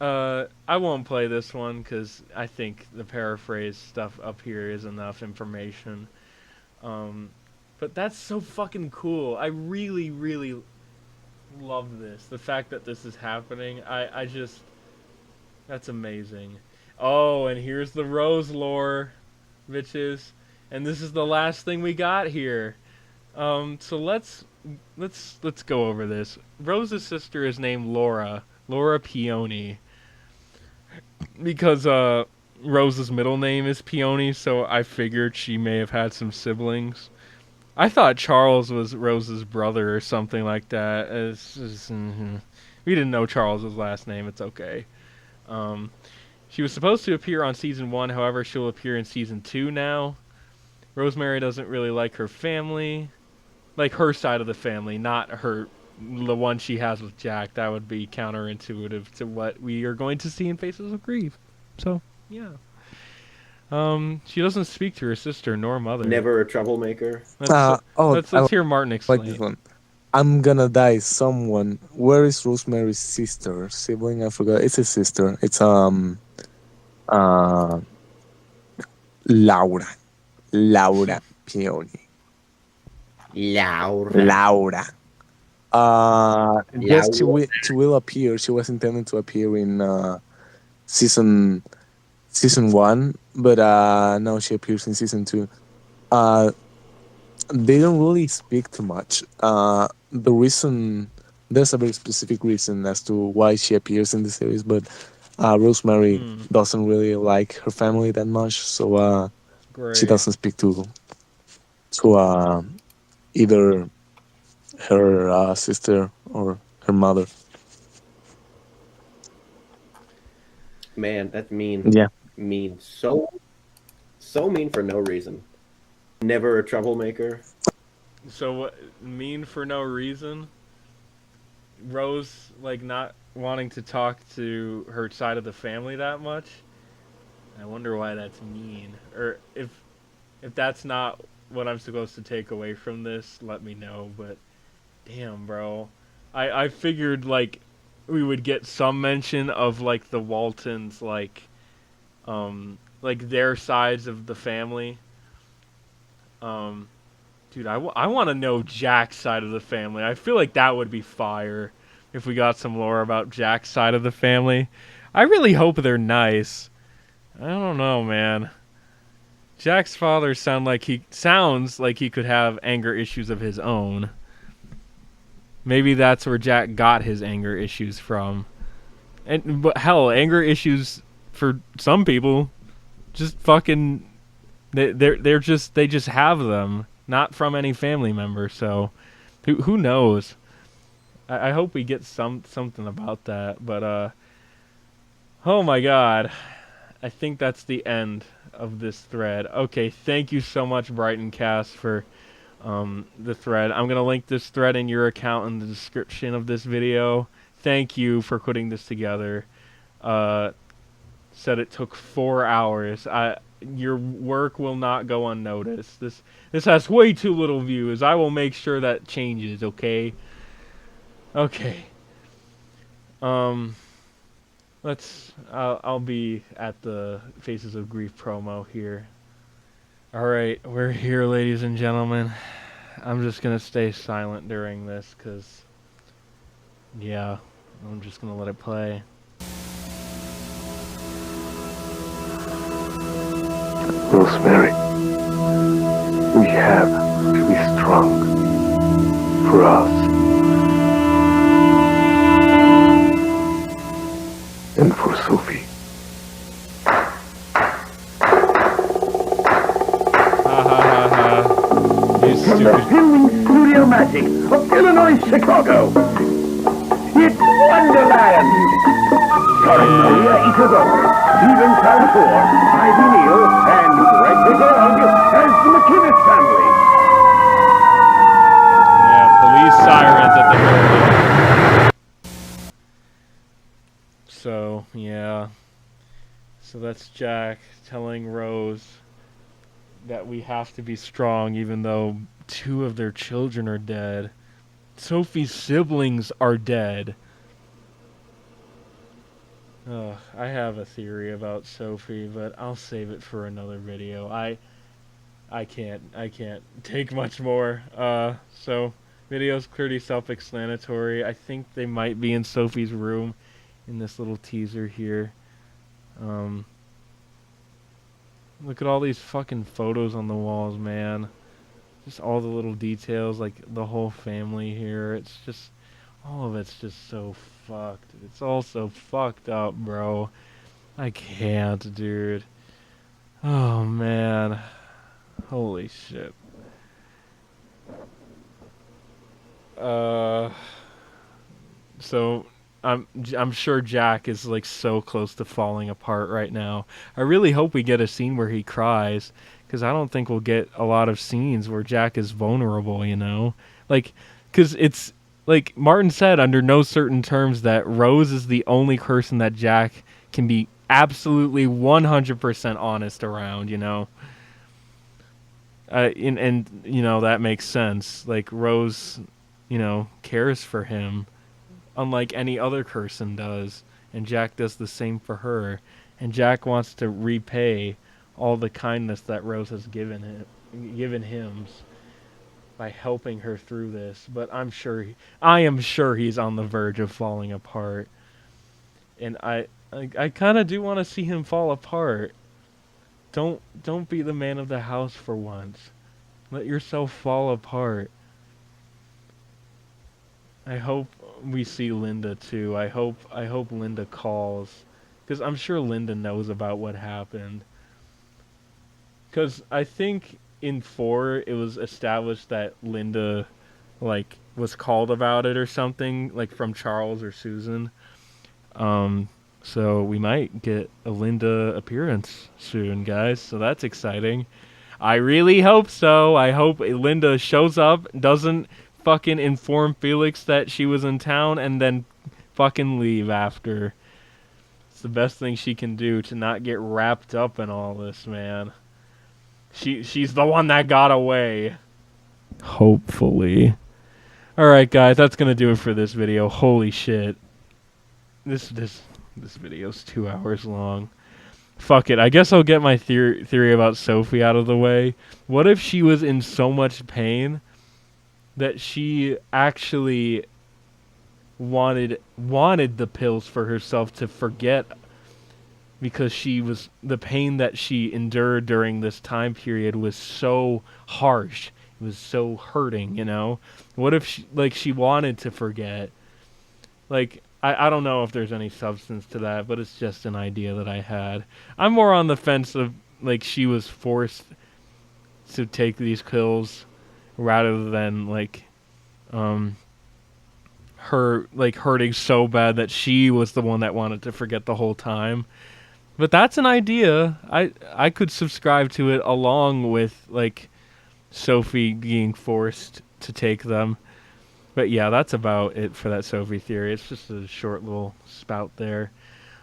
I won't play this one because I think the paraphrase stuff up here is enough information. Um, but that's so fucking cool. I really, really love this. The fact that this is happening, I just, that's amazing. Oh, and here's the Rose lore, bitches. And this is the last thing we got here. So let's go over this. Rose's sister is named Laura Peony, because Rose's middle name is Peony, so I figured she may have had some siblings. I thought Charles was Rose's brother or something like that. We didn't know Charles's last name. It's okay. Um, she was supposed to appear on season 1, however, she'll appear in season 2 now. Rosemary doesn't really like her family, like her side of the family, not the one she has with Jack. That would be counterintuitive to what we are going to see in Faces of Grief. So, yeah. She doesn't speak to her sister nor mother. Never a troublemaker. Let's hear Martin like this explain. one. I'm gonna die someone. Where is Rosemary's sister? Sibling? I forgot. It's a sister. It's uh Laura. Laura Peony. Laura. Laura. Yes, Laura. she will appear. She was intended to appear in season 1, but now she appears in season 2. Uh, they don't really speak too much. The reason There's a very specific reason as to why she appears in the series, but Rosemary doesn't really like her family that much, so she Great. doesn't speak to either her sister or her mother. Man, that's mean. Yeah. Mean. So mean for no reason. Never a troublemaker. So what, mean for no reason? Rose like not wanting to talk to her side of the family that much? I wonder why that's mean. Or if that's not what I'm supposed to take away from this, let me know, but damn, bro. I figured like we would get some mention of like the Waltons, like their sides of the family. Dude, I want to know Jack's side of the family. I feel like that would be fire if we got some lore about Jack's side of the family. I really hope they're nice. I don't know, man. Jack's father sounds like he could have anger issues of his own. Maybe that's where Jack got his anger issues from. But hell, anger issues for some people just fucking they just have them, not from any family member. So who knows? I hope we get something about that. But oh my god, I think that's the end of this thread. Okay, thank you so much, Brighton Cast, for the thread. I'm gonna link this thread in your account in the description of this video. Thank you for putting this together. Said it took 4 hours. Your work will not go unnoticed. This has way too little views. I will make sure that changes. Okay. Okay. I'll be at the Faces of Grief promo here. Alright, we're here, ladies and gentlemen. I'm just gonna stay silent during this, because, yeah, I'm just gonna let it play. Rosemary, we have to be strong for us and for Sophie. Ha ha ha ha. You From the stupid. filming studio magic of Illinois, Chicago, it's Wonderland! Starring Maria Isadora, Stephen Salvatore, Ivy Neal, and Greg the Dog as the McKinnis family. Yeah, police sirens at the building. So, yeah. So that's Jack telling Rose that we have to be strong even though 2 of their children are dead. Sophie's siblings are dead. I have a theory about Sophie, but I'll save it for another video. I can't take much more. So video's pretty self-explanatory. I think they might be in Sophie's room in this little teaser here. Look at all these fucking photos on the walls, man. Just all the little details, like the whole family here. It's just, all of it's just so fucked. It's all so fucked up, bro. I can't, dude. Oh, man. Holy shit. So I'm sure Jack is like so close to falling apart right now. I really hope we get a scene where he cries, because I don't think we'll get a lot of scenes where Jack is vulnerable, you know? Like, because it's, like Martin said, under no certain terms, that Rose is the only person that Jack can be absolutely 100% honest around, you know? And, you know, that makes sense. Like, Rose, you know, cares for him unlike any other person does, and Jack does the same for her, and Jack wants to repay all the kindness that Rose has given him by helping her through this. But I am sure he's on the verge of falling apart, and I kind of do want to see him fall apart. Don't be the man of the house for once. Let yourself fall apart. I hope we see Linda too. I hope Linda calls, because I'm sure Linda knows about what happened. Because I think in 4 it was established that Linda, like, was called about it or something, like from Charles or Susan. So we might get a Linda appearance soon, guys. So that's exciting. I really hope so. I hope Linda shows up, doesn't fucking inform Felix that she was in town, and then fucking leave after. It's the best thing she can do to not get wrapped up in all this, man. She's the one that got away. Hopefully. Alright, guys, that's gonna do it for this video. Holy shit. This video's 2 hours long. Fuck it. I guess I'll get my theory about Sophie out of the way. What if she was in so much pain that she actually wanted the pills for herself to forget, because the pain that she endured during this time period was so harsh. It was so hurting, you know? What if she wanted to forget? Like, I don't know if there's any substance to that, but it's just an idea that I had. I'm more on the fence of, like, she was forced to take these pills rather than, like, her, like, hurting so bad that she was the one that wanted to forget the whole time. But that's an idea. I could subscribe to it, along with, like, Sophie being forced to take them. But yeah, that's about it for that Sophie theory. It's just a short little spout there.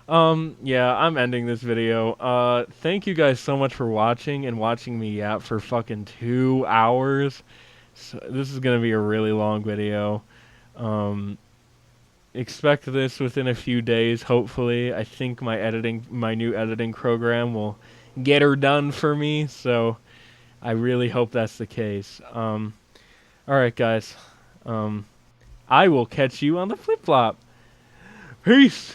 Yeah, I'm ending this video. Thank you guys so much for watching, and watching me yap for fucking 2 hours. So this is gonna be a really long video. Expect this within a few days, hopefully. I think my new editing program will get her done for me, so I really hope that's the case. Alright, guys. I will catch you on the flip-flop. Peace!